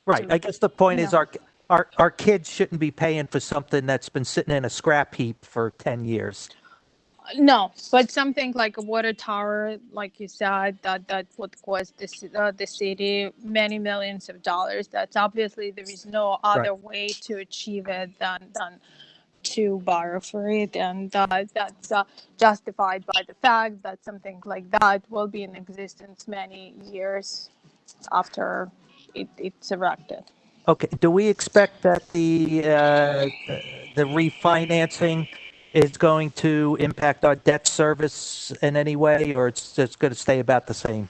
[SPEAKER 2] Right. I guess the point is
[SPEAKER 9] Yeah.
[SPEAKER 2] our kids shouldn't be paying for something that's been sitting in a scrap heap for 10 years.
[SPEAKER 9] No, but something like a water tower, like you said, that would cost the city many millions of dollars. That's obviously there is no other way to achieve it than to borrow for it, and that's justified by the fact that something like that will be in existence many years after it's erected.
[SPEAKER 2] Okay. Do we expect that the refinancing is going to impact our debt service in any way, or it's just going to stay about the same?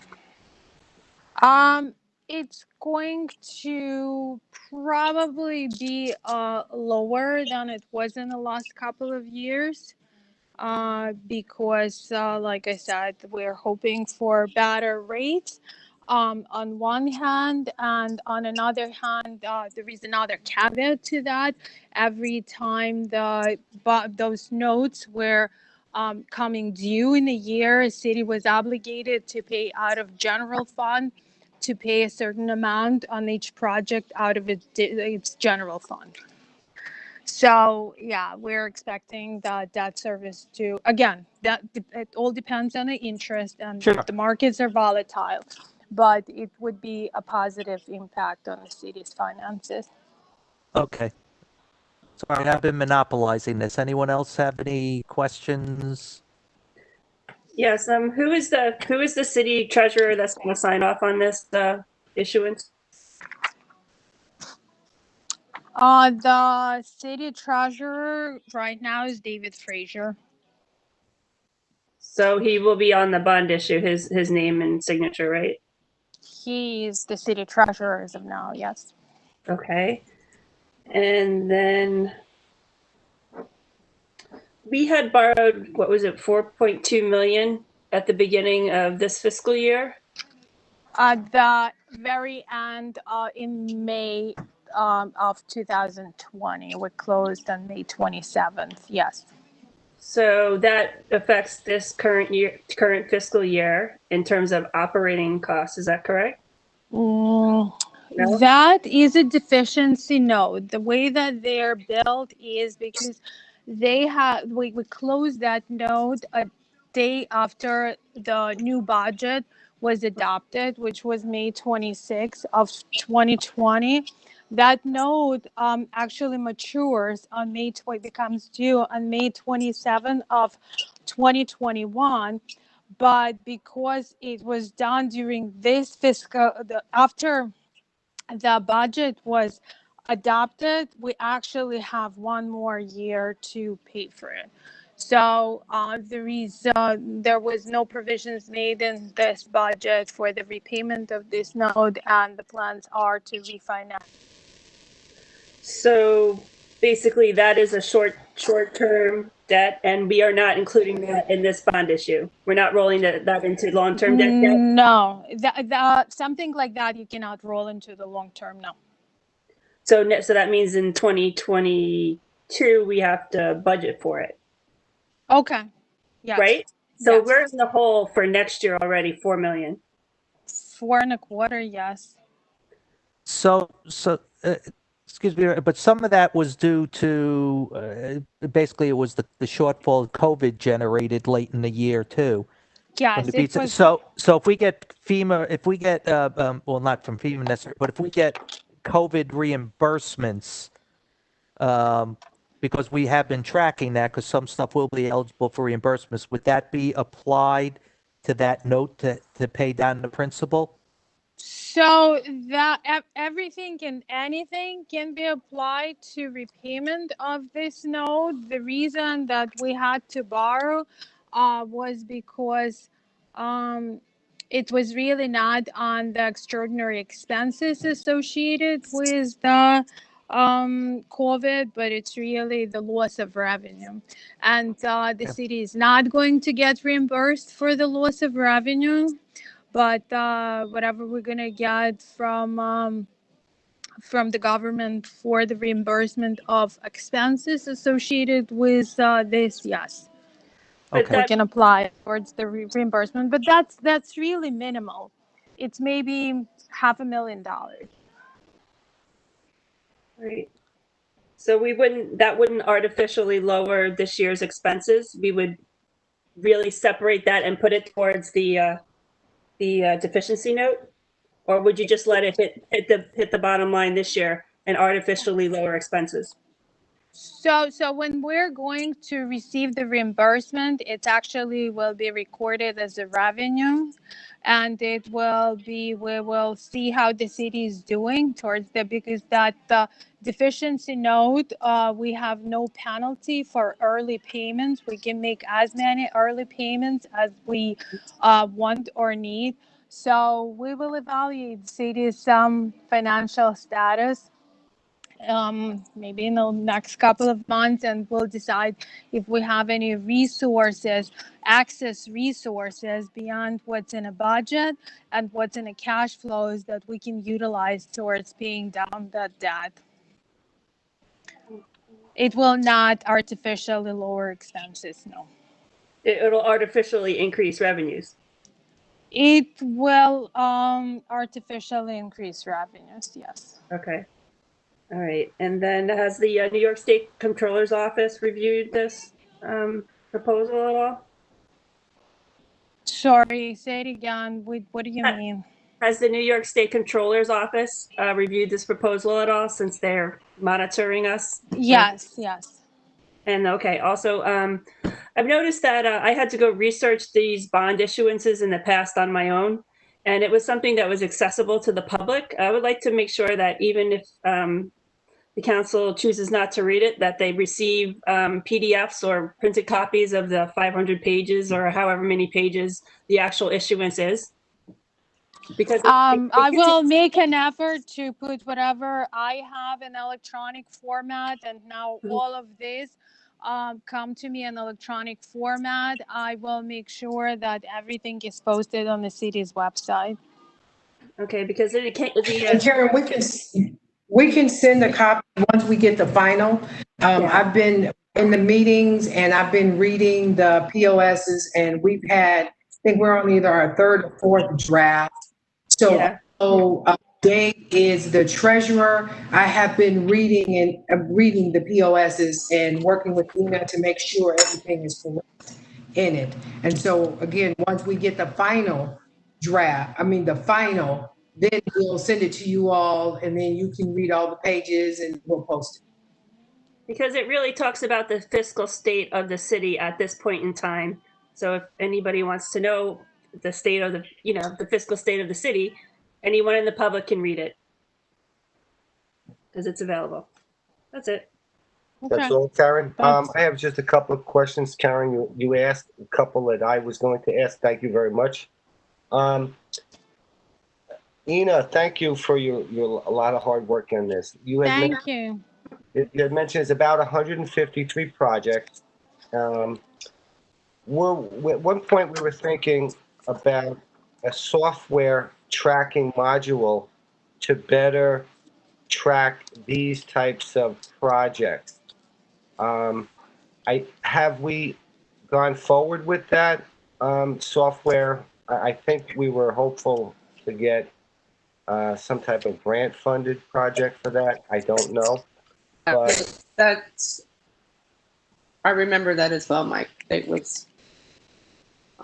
[SPEAKER 9] It's going to probably be lower than it was in the last couple of years. Because, like I said, we're hoping for better rates on one hand, and on another hand, there is another caveat to that. Every time those notes were coming due in a year, a city was obligated to pay out of general fund to pay a certain amount on each project out of its general fund. So yeah, we're expecting that debt service to, again, it all depends on the interest, and
[SPEAKER 2] Sure.
[SPEAKER 9] the markets are volatile, but it would be a positive impact on the city's finances.
[SPEAKER 2] Okay. Sorry, I've been monopolizing this. Anyone else have any questions?
[SPEAKER 8] Yes, who is the city treasurer that's going to sign off on this issuance?
[SPEAKER 9] The city treasurer right now is David Frazier.
[SPEAKER 8] So he will be on the bond issue, his name and signature, right?
[SPEAKER 9] He is the city treasurer as of now, yes.
[SPEAKER 8] Okay. And then we had borrowed, what was it, 4.2 million at the beginning of this fiscal year?
[SPEAKER 9] At the very end, in May of 2020, we closed on May 27th. Yes.
[SPEAKER 8] So that affects this current fiscal year in terms of operating costs. Is that correct? No?
[SPEAKER 9] That is a deficiency note. The way that they're built is because we closed that note a day after the new budget was adopted, which was May 26th of 2020. That note actually matures on becomes due on May 27th of 2021. But because it was done during this after the budget was adopted, we actually have one more year to pay for it. So there was no provisions made in this budget for the repayment of this note, and the plans are to refinance.
[SPEAKER 8] So basically that is a short-term debt, and we are not including that in this bond issue. We're not rolling that into long-term debt yet?
[SPEAKER 9] No, something like that you cannot roll into the long term, no.
[SPEAKER 8] So that means in 2022, we have to budget for it,
[SPEAKER 9] Okay. Yes.
[SPEAKER 8] right? So
[SPEAKER 9] Yes.
[SPEAKER 8] we're in the hole for next year already, 4 million.
[SPEAKER 9] 4.25, yes.
[SPEAKER 2] So, excuse me, but some of that was due to basically it was the shortfall COVID generated late in the year too.
[SPEAKER 9] Yes, it was.
[SPEAKER 2] So if we get well, not from FEMA necessarily, but if we get COVID reimbursements, because we have been tracking that, because some stuff will be eligible for reimbursements, would that be applied to that note to pay down the principal?
[SPEAKER 9] So that everything and anything can be applied to repayment of this note. The reason that we had to borrow was because it was really not on the extraordinary expenses associated with the COVID, but it's really the loss of revenue. And the city is not going to get reimbursed for the loss of revenue. But whatever we're gonna get from from the government for the reimbursement of expenses associated with this, yes.
[SPEAKER 8] But
[SPEAKER 2] Okay.
[SPEAKER 9] We can apply towards the reimbursement, but that's really minimal. It's maybe $500,000.
[SPEAKER 8] Right. So that wouldn't artificially lower this year's expenses. We would really separate that and put it towards the deficiency note? Or would you just let it hit the bottom line this year and artificially lower expenses?
[SPEAKER 9] So when we're going to receive the reimbursement, it actually will be recorded as a revenue, and we will see how the city is doing towards because that deficiency note, we have no penalty for early payments. We can make as many early payments as we want or need. So we will evaluate the city's financial status maybe in the next couple of months, and we'll decide if we have any access resources beyond what's in a budget and what's in the cash flows that we can utilize towards paying down that debt. It will not artificially lower expenses, no.
[SPEAKER 8] It'll artificially increase revenues.
[SPEAKER 9] It will artificially increase revenues, yes.
[SPEAKER 8] Okay. All right. And then has the New York State Comptroller's Office reviewed this proposal at all?
[SPEAKER 9] Sorry, say it again. What do you mean?
[SPEAKER 8] Has the New York State Comptroller's Office reviewed this proposal at all, since they're monitoring us?
[SPEAKER 9] Yes, yes.
[SPEAKER 8] And okay, also, I've noticed that I had to go research these bond issuances in the past on my own, and it was something that was accessible to the public. I would like to make sure that even if the council chooses not to read it, that they receive PDFs or printed copies of the 500 pages or however many pages the actual issuance is. Because
[SPEAKER 9] I will make an effort to put whatever I have in electronic format, and now all of this come to me in electronic format. I will make sure that everything is posted on the city's website.
[SPEAKER 8] Okay, because it can't.
[SPEAKER 3] And Karen, we can send a copy once we get the final. I've been in the meetings and I've been reading the POSs, and we've had, I think we're on either our third or fourth draft. So Dave is the treasurer. I have been reading the POSs and working with Ina to make sure everything is correct in it. And so again, once we get the final draft, then we'll send it to you all, and then you can read all the pages and we'll post it.
[SPEAKER 8] Because it really talks about the fiscal state of the city at this point in time. So if anybody wants to know the state of the fiscal state of the city, anyone in the public can read it because it's available. That's it.
[SPEAKER 5] That's all, Karen. I have just a couple of questions, Karen. You asked a couple that I was going to ask. Thank you very much. Ina, thank you for your a lot of hard work on this.
[SPEAKER 9] Thank you.
[SPEAKER 5] You had mentioned it's about 153 projects. At one point we were thinking about a software tracking module to better track these types of projects. Have we gone forward with that software? I think we were hopeful to get some type of grant funded project for that. I don't know. But
[SPEAKER 6] I remember that as well, Mike. It was.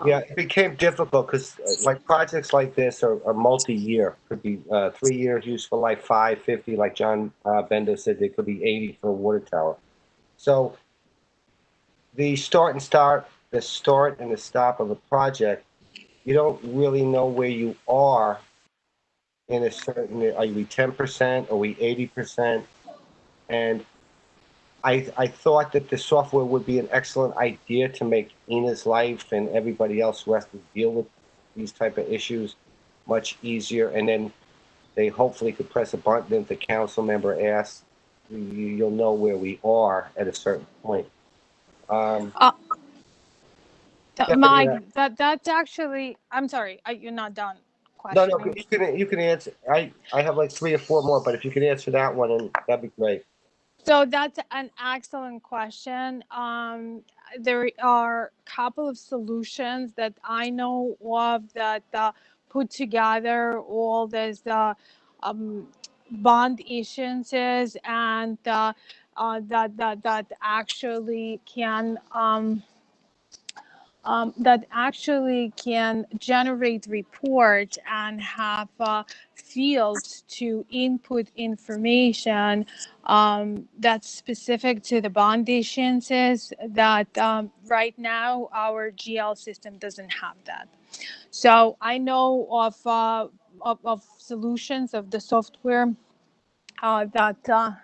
[SPEAKER 5] Yeah, it became difficult because like projects like this are multi-year. Could be 3 years useful life, 5, 50, like John Bender said, they could be 80 for a water tower. So the start and the stop of a project, you don't really know where you are in a certain, are we 10%, are we 80%? And I thought that the software would be an excellent idea to make Ina's life and everybody else who has to deal with these type of issues much easier. And then they hopefully could press a button if the council member asks, you'll know where we are at a certain point.
[SPEAKER 9] Mike, that's actually, I'm sorry, you're not done.
[SPEAKER 5] No, no,
[SPEAKER 9] questioning.
[SPEAKER 5] you can answer. I have like 3 or 4 more, but if you can answer that one, and that'd be great.
[SPEAKER 9] So that's an excellent question. There are a couple of solutions that I know of that put together all these um, bond issuances and that actually can generate reports and have fields to input information that's specific to the bond issuances that right now our GL system doesn't have that. So I know of solutions of the software that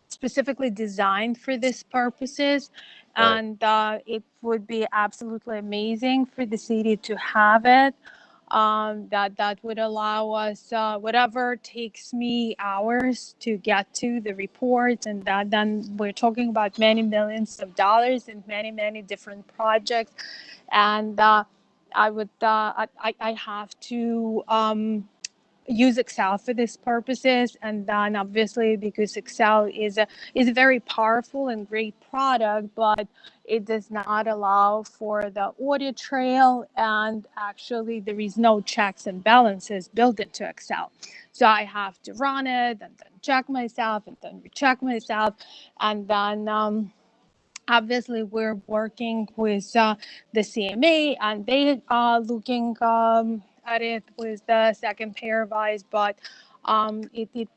[SPEAKER 9] specifically designed for this purposes.
[SPEAKER 5] Right.
[SPEAKER 9] And it would be absolutely amazing for the city to have it. That would allow us whatever takes me hours to get to the reports, and that then we're talking about many millions of dollars in many different projects. And I have to use Excel for these purposes, and then obviously because Excel is a very powerful and great product, but it does not allow for the audit trail, and actually there is no checks and balances built into Excel. So I have to run it and then check myself and then recheck myself, and then obviously we're working with the CMA, and they are looking at it with the second pair of eyes, but it'd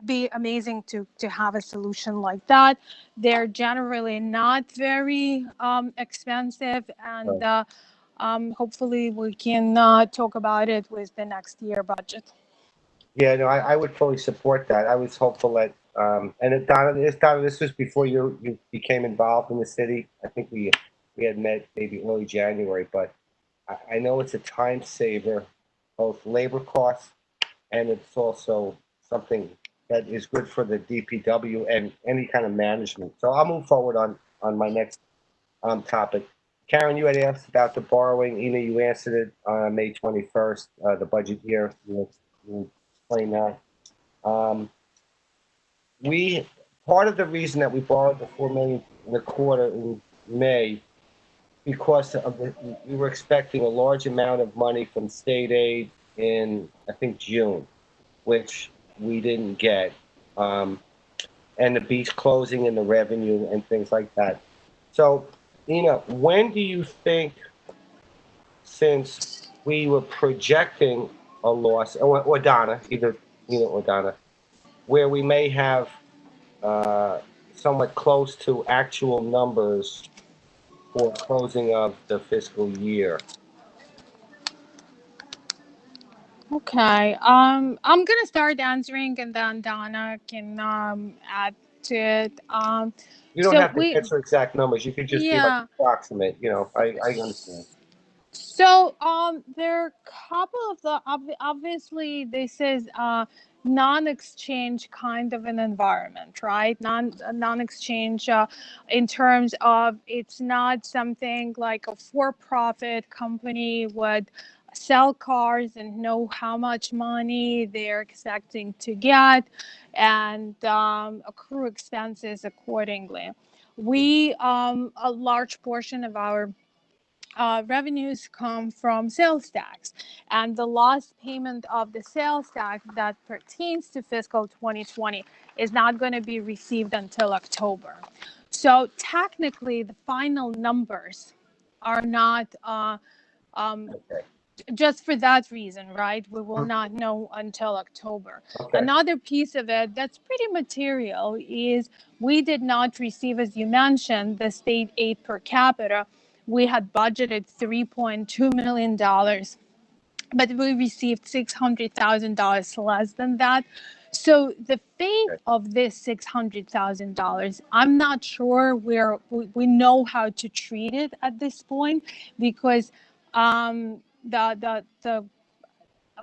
[SPEAKER 9] be amazing to have a solution like that. They're generally not very expensive, and hopefully we can talk about it with the next year budget.
[SPEAKER 5] Yeah, no, I would fully support that. I was hopeful that, and Donna, this was before you became involved in the city. I think we had met maybe early January, but I know it's a time saver, both labor costs, and it's also something that is good for the DPW and any kind of management. So I'll move forward on my next topic. Karen, you had asked about the borrowing. Ina, you answered it on May 21st, the budget year. You explain that. Part of the reason that we borrowed the $4 million in the quarter in May, because we were expecting a large amount of money from state aid in, I think, June, which we didn't get, and the beach closing and the revenue and things like that. So, when do you think, since we were projecting a loss, or Donna, either or Donna, where we may have somewhat close to actual numbers for closing of the fiscal year?
[SPEAKER 9] Okay. I'm gonna start answering, and then Donna can add to it.
[SPEAKER 5] You don't
[SPEAKER 9] So
[SPEAKER 5] have to answer exact numbers. You could just be like
[SPEAKER 9] yeah.
[SPEAKER 5] approximate. I understand.
[SPEAKER 9] So there are a couple of the obviously this is non-exchange kind of an environment, right? Non-exchange in terms of it's not something like a for-profit company would sell cars and know how much money they're expecting to get and accrue expenses accordingly. We a large portion of our revenues come from sales tax, and the last payment of the sales tax that pertains to fiscal 2020 is not going to be received until October. So technically, the final numbers are not just for that reason, right? We will not know until October.
[SPEAKER 5] Okay.
[SPEAKER 9] Another piece of it that's pretty material is we did not receive, as you mentioned, the state aid per capita. We had budgeted $3.2 million, but we received $600,000 less than that. So the fate of this $600,000, I'm not sure we know how to treat it at this point, because the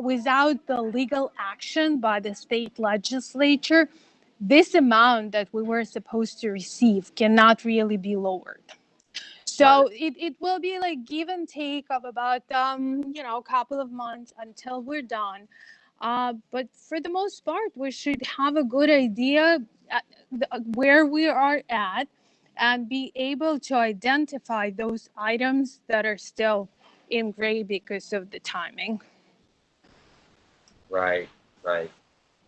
[SPEAKER 9] without the legal action by the state legislature, this amount that we were supposed to receive cannot really be lowered. So it will be like give and take of about a couple of months until we're done. But for the most part, we should have a good idea where we are at and be able to identify those items that are still in gray because of the timing.
[SPEAKER 5] Right, right.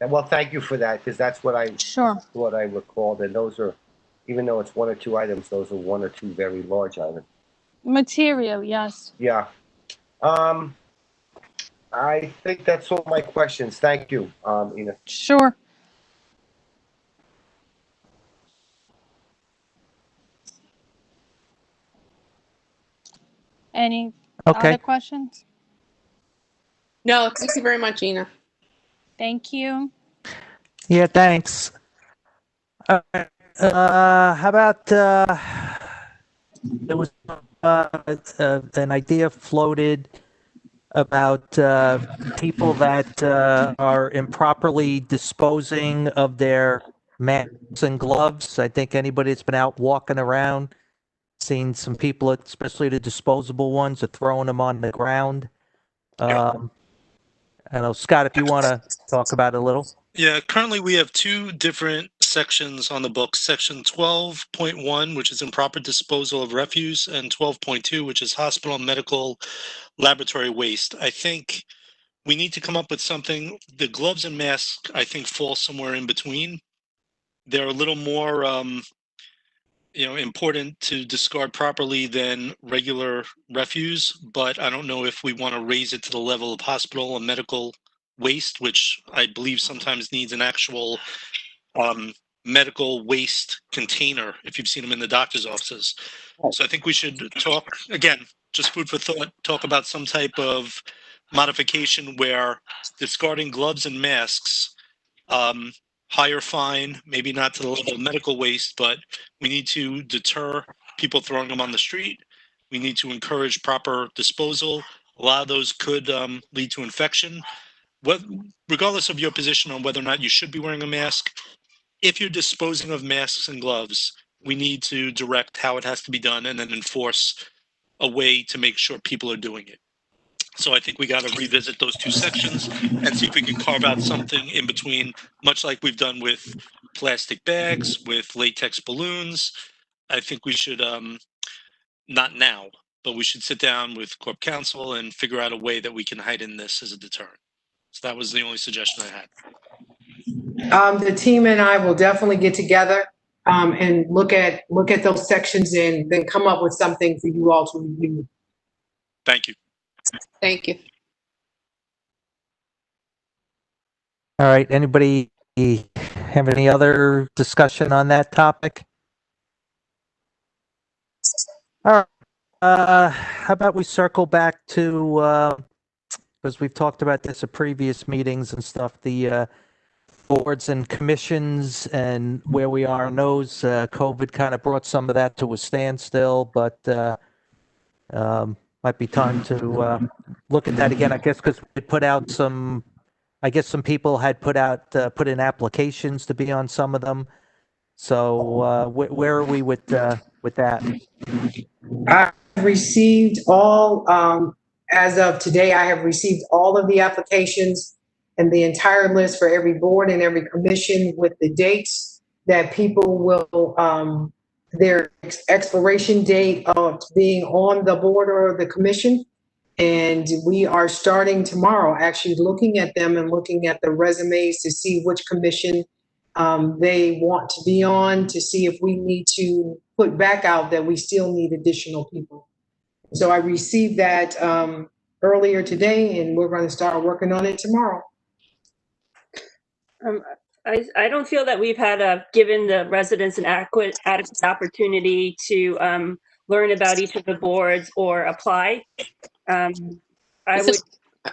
[SPEAKER 5] And well, thank you for that, because that's what I
[SPEAKER 9] Sure.
[SPEAKER 5] recalled. And those are, even though it's 1 or 2 items, those are 1 or 2 very large items.
[SPEAKER 9] Material, yes.
[SPEAKER 5] Yeah. I think that's all my questions. Thank you, Ina.
[SPEAKER 9] Sure. Any
[SPEAKER 2] Okay.
[SPEAKER 9] other questions?
[SPEAKER 6] No, thank you very much, Ina.
[SPEAKER 9] Thank you.
[SPEAKER 2] Yeah, thanks. How about there was an idea floated about people that are improperly disposing of their masks and gloves. I think anybody that's been out walking around, seen some people, especially the disposable ones, are throwing them on the ground. I don't know, Scott, if you want to talk about it a little.
[SPEAKER 7] Yeah, currently we have 2 different sections on the book. Section 12.1, which is improper disposal of refuse, and 12.2, which is hospital and medical laboratory waste. I think we need to come up with something. The gloves and masks, I think, fall somewhere in between. They're a little more, important to discard properly than regular refuse, but I don't know if we want to raise it to the level of hospital and medical waste, which I believe sometimes needs an actual medical waste container, if you've seen them in the doctor's offices. So I think we should talk, again, just food for thought, talk about some type of modification where discarding gloves and masks, higher fine, maybe not to the level of medical waste, but we need to deter people throwing them on the street. We need to encourage proper disposal. A lot of those could lead to infection. Regardless of your position on whether or not you should be wearing a mask, if you're disposing of masks and gloves, we need to direct how it has to be done and then enforce a way to make sure people are doing it. So I think we got to revisit those 2 sections and see if we can carve out something in between, much like we've done with plastic bags, with latex balloons. I think we should, not now, but we should sit down with Corp Counsel and figure out a way that we can heighten this as a deterrent. So that was the only suggestion I had.
[SPEAKER 3] The team and I will definitely get together and look at those sections and then come up with something for you all to review.
[SPEAKER 7] Thank you.
[SPEAKER 6] Thank you.
[SPEAKER 2] All right. Anybody have any other discussion on that topic? All right. How about we circle back to, because we've talked about this at previous meetings and stuff, the boards and commissions and where we are in those. COVID kind of brought some of that to a standstill, but might be time to look at that again, I guess, because we put out some, I guess some people had put in applications to be on some of them. So where are we with that?
[SPEAKER 3] I received all, as of today, I have received all of the applications and the entire list for every board and every commission with the dates that people will, their expiration date of being on the board or the commission. And we are starting tomorrow, actually looking at them and looking at the resumes to see which commission they want to be on, to see if we need to put back out that we still need additional people. So I received that earlier today, and we're going to start working on it tomorrow.
[SPEAKER 8] I don't feel that we've had given the residents an adequate opportunity to learn about each of the boards or apply.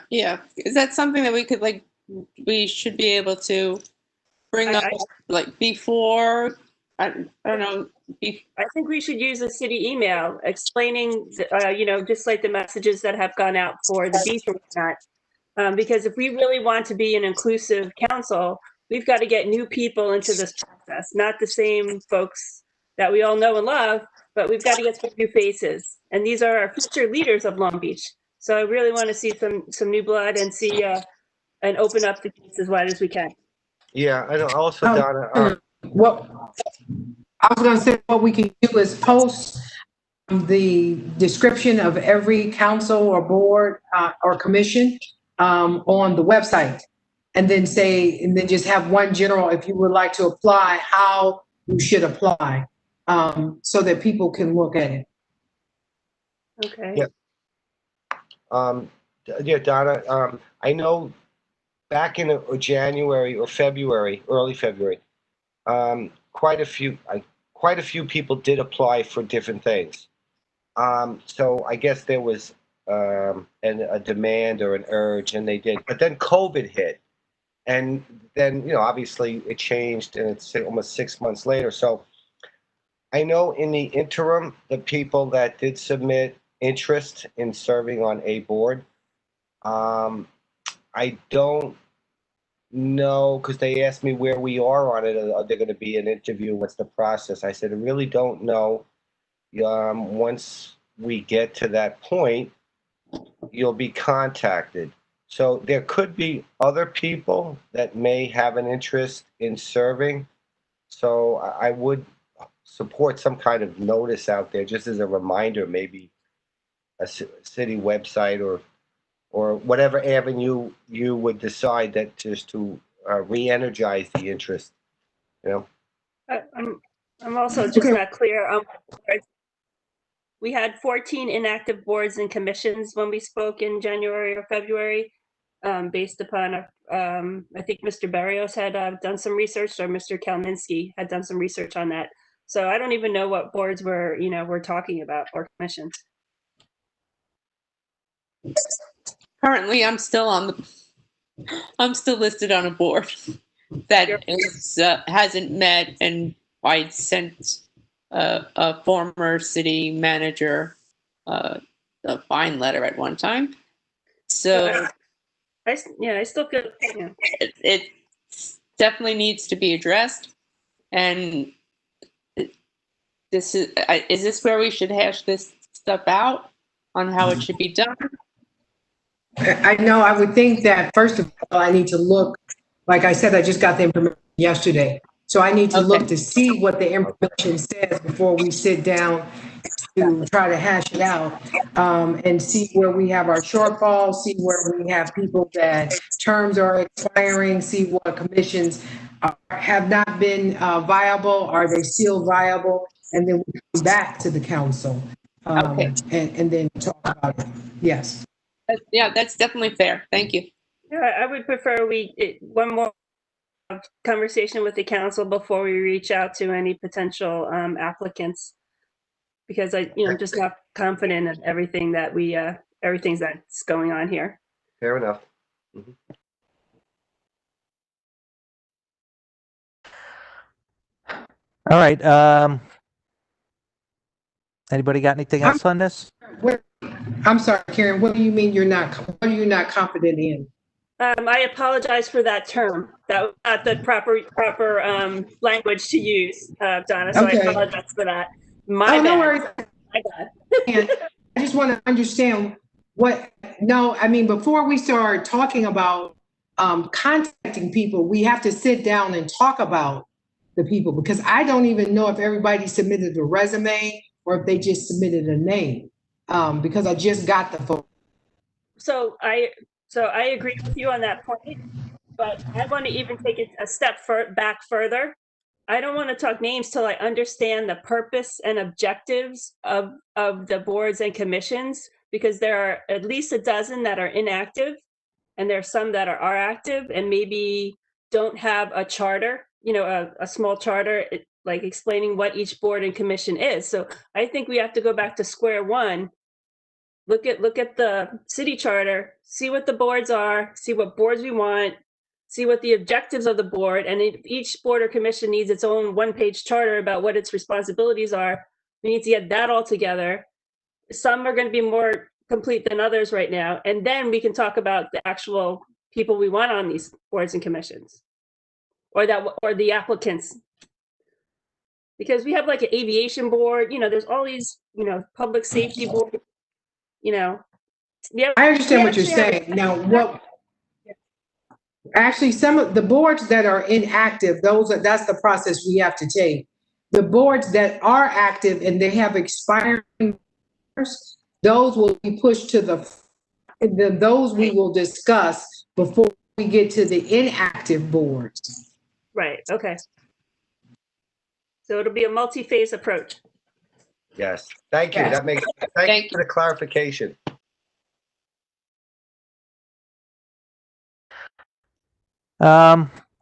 [SPEAKER 6] Yeah, is that something that we could we should be able to bring up before? I don't know.
[SPEAKER 8] I think we should use a city email explaining, just like the messages that have gone out for the beach or whatnot. Because if we really want to be an inclusive council, we've got to get new people into this process, not the same folks that we all know and love, but we've got to get some new faces. And these are our future leaders of Long Beach. So I really want to see some new blood and see and open up the gates as wide as we can.
[SPEAKER 5] Yeah, and also,
[SPEAKER 3] Oh,
[SPEAKER 5] Donna,
[SPEAKER 3] What I was going to say, what we can do is post the description of every council or board or commission on the website, and then just have one general, if you would like to apply, how you should apply, so that people can look at it.
[SPEAKER 8] Okay.
[SPEAKER 5] yeah, Donna, I know back in January or February, early February, quite a few people did apply for different things. So I guess there was a demand or an urge, and they did. But then COVID hit, and then obviously it changed, and it's almost 6 months later. So I know in the interim, the people that did submit interest in serving on a board, I don't know, because they asked me where we are on it. Are there going to be an interview? What's the process? I said, I really don't know. Once we get to that point, you'll be contacted. So there could be other people that may have an interest in serving. So I would support some kind of notice out there, just as a reminder, maybe a city website or whatever avenue you would decide that just to re-energize the interest.
[SPEAKER 8] I'm also just not clear. We had 14 inactive boards and commissions when we spoke in January or February, based upon, I think Mr. Barrios had done some research, or Mr. Kalminski had done some research on that. So I don't even know what boards we're talking about, or commissions.
[SPEAKER 6] Currently, I'm still listed on a board that hasn't met, and I sent a former city manager a fine letter at one time. So
[SPEAKER 8] I still feel,
[SPEAKER 6] it definitely needs to be addressed. And this is this where we should hash this stuff out on how it should be done?
[SPEAKER 3] I know, I would think that, first of all, I need to look, like I said, I just got the information yesterday. So I need to look to see what the information says before we sit down to try to hash it out, and see where we have our shortfalls, see where we have people that terms are expiring, see what commissions have not been viable, are they still viable? And then we come back to the council, and then talk about it. Yes.
[SPEAKER 6] Yeah, that's definitely fair. Thank you.
[SPEAKER 8] Yeah, I would prefer one more conversation with the council before we reach out to any potential applicants, because I'm just not confident in everything that everything that's going on here.
[SPEAKER 5] Fair enough.
[SPEAKER 2] All right. Anybody got anything else on this?
[SPEAKER 3] I'm sorry, Karen, what do you mean what are you not confident in?
[SPEAKER 8] I apologize for that term. That was not the proper language to use, Donna. So I apologize for that. My bad.
[SPEAKER 3] No worries.
[SPEAKER 8] My bad.
[SPEAKER 3] I just want to understand before we start talking about contacting people, we have to sit down and talk about the people, because I don't even know if everybody submitted a resume or if they just submitted a name, because I just got the phone.
[SPEAKER 8] So I agree with you on that point, but I want to even take it a step back further. I don't want to talk names till I understand the purpose and objectives of the boards and commissions, because there are at least a dozen that are inactive, and there are some that are active and maybe don't have a charter, a small charter, like explaining what each board and commission is. So I think we have to go back to square one. Look at the city charter, see what the boards are, see what boards we want, see what the objectives of the board, and each board or commission needs its own one-page charter about what its responsibilities are. We need to get that all together. Some are going to be more complete than others right now, and then we can talk about the actual people we want on these boards and commissions, or the applicants. Because we have like an aviation board, there's all these, public safety board, we
[SPEAKER 3] I understand what you're
[SPEAKER 8] actually have-
[SPEAKER 3] saying. Now, actually, some of the boards that are inactive, that's the process we have to take. The boards that are active and they have expiring, those will be pushed to those we will discuss before we get to the inactive boards.
[SPEAKER 8] Right, okay. So it'll be a multi-phase approach.
[SPEAKER 5] Yes, thank you.
[SPEAKER 3] Yes.
[SPEAKER 5] That makes, thank you for the clarification.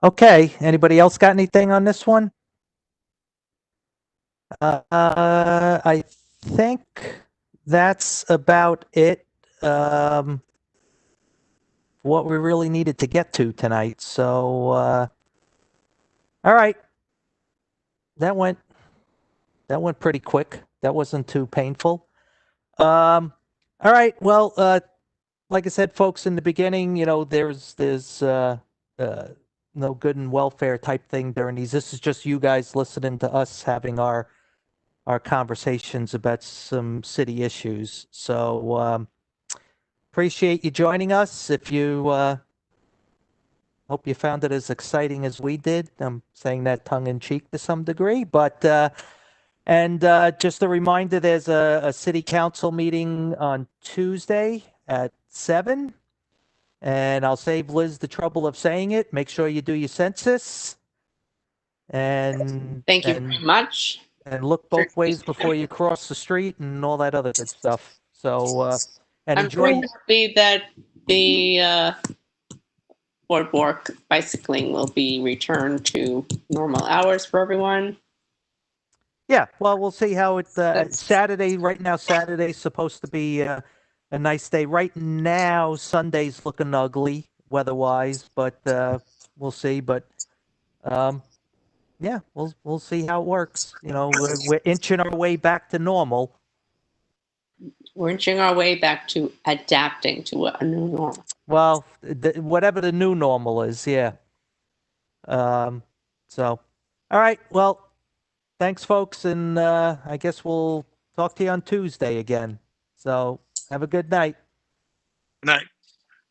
[SPEAKER 2] Okay, anybody else got anything on this one? I think that's about it. What we really needed to get to tonight. So, all right. That went pretty quick. That wasn't too painful. All right. Well, like I said, folks, in the beginning, there's no good and welfare type thing during these. This is just you guys listening to us having our conversations about some city issues. So appreciate you joining us. If you hope you found it as exciting as we did. I'm saying that tongue in cheek to some degree, but and just a reminder, there's a city council meeting on Tuesday at 7. And I'll save Liz the trouble of saying it. Make sure you do your census. And
[SPEAKER 6] Thank you very much.
[SPEAKER 2] And look both ways before you cross the street and all that other good stuff. So, and
[SPEAKER 6] I'm
[SPEAKER 2] enjoy.
[SPEAKER 6] very happy that the boardwalk bicycling will be returned to normal hours for everyone.
[SPEAKER 2] Yeah, well, we'll see how it. Saturday, right now, Saturday's supposed to be a nice day. Right now, Sunday's looking ugly weather-wise, but we'll see. But yeah, we'll see how it works. We're inching our way back to normal.
[SPEAKER 6] We're inching our way back to adapting to a new normal.
[SPEAKER 2] Well, whatever the new normal is, yeah. So, all right. Well, thanks, folks, and I guess we'll talk to you on Tuesday again. So, have a good night.
[SPEAKER 7] Good night.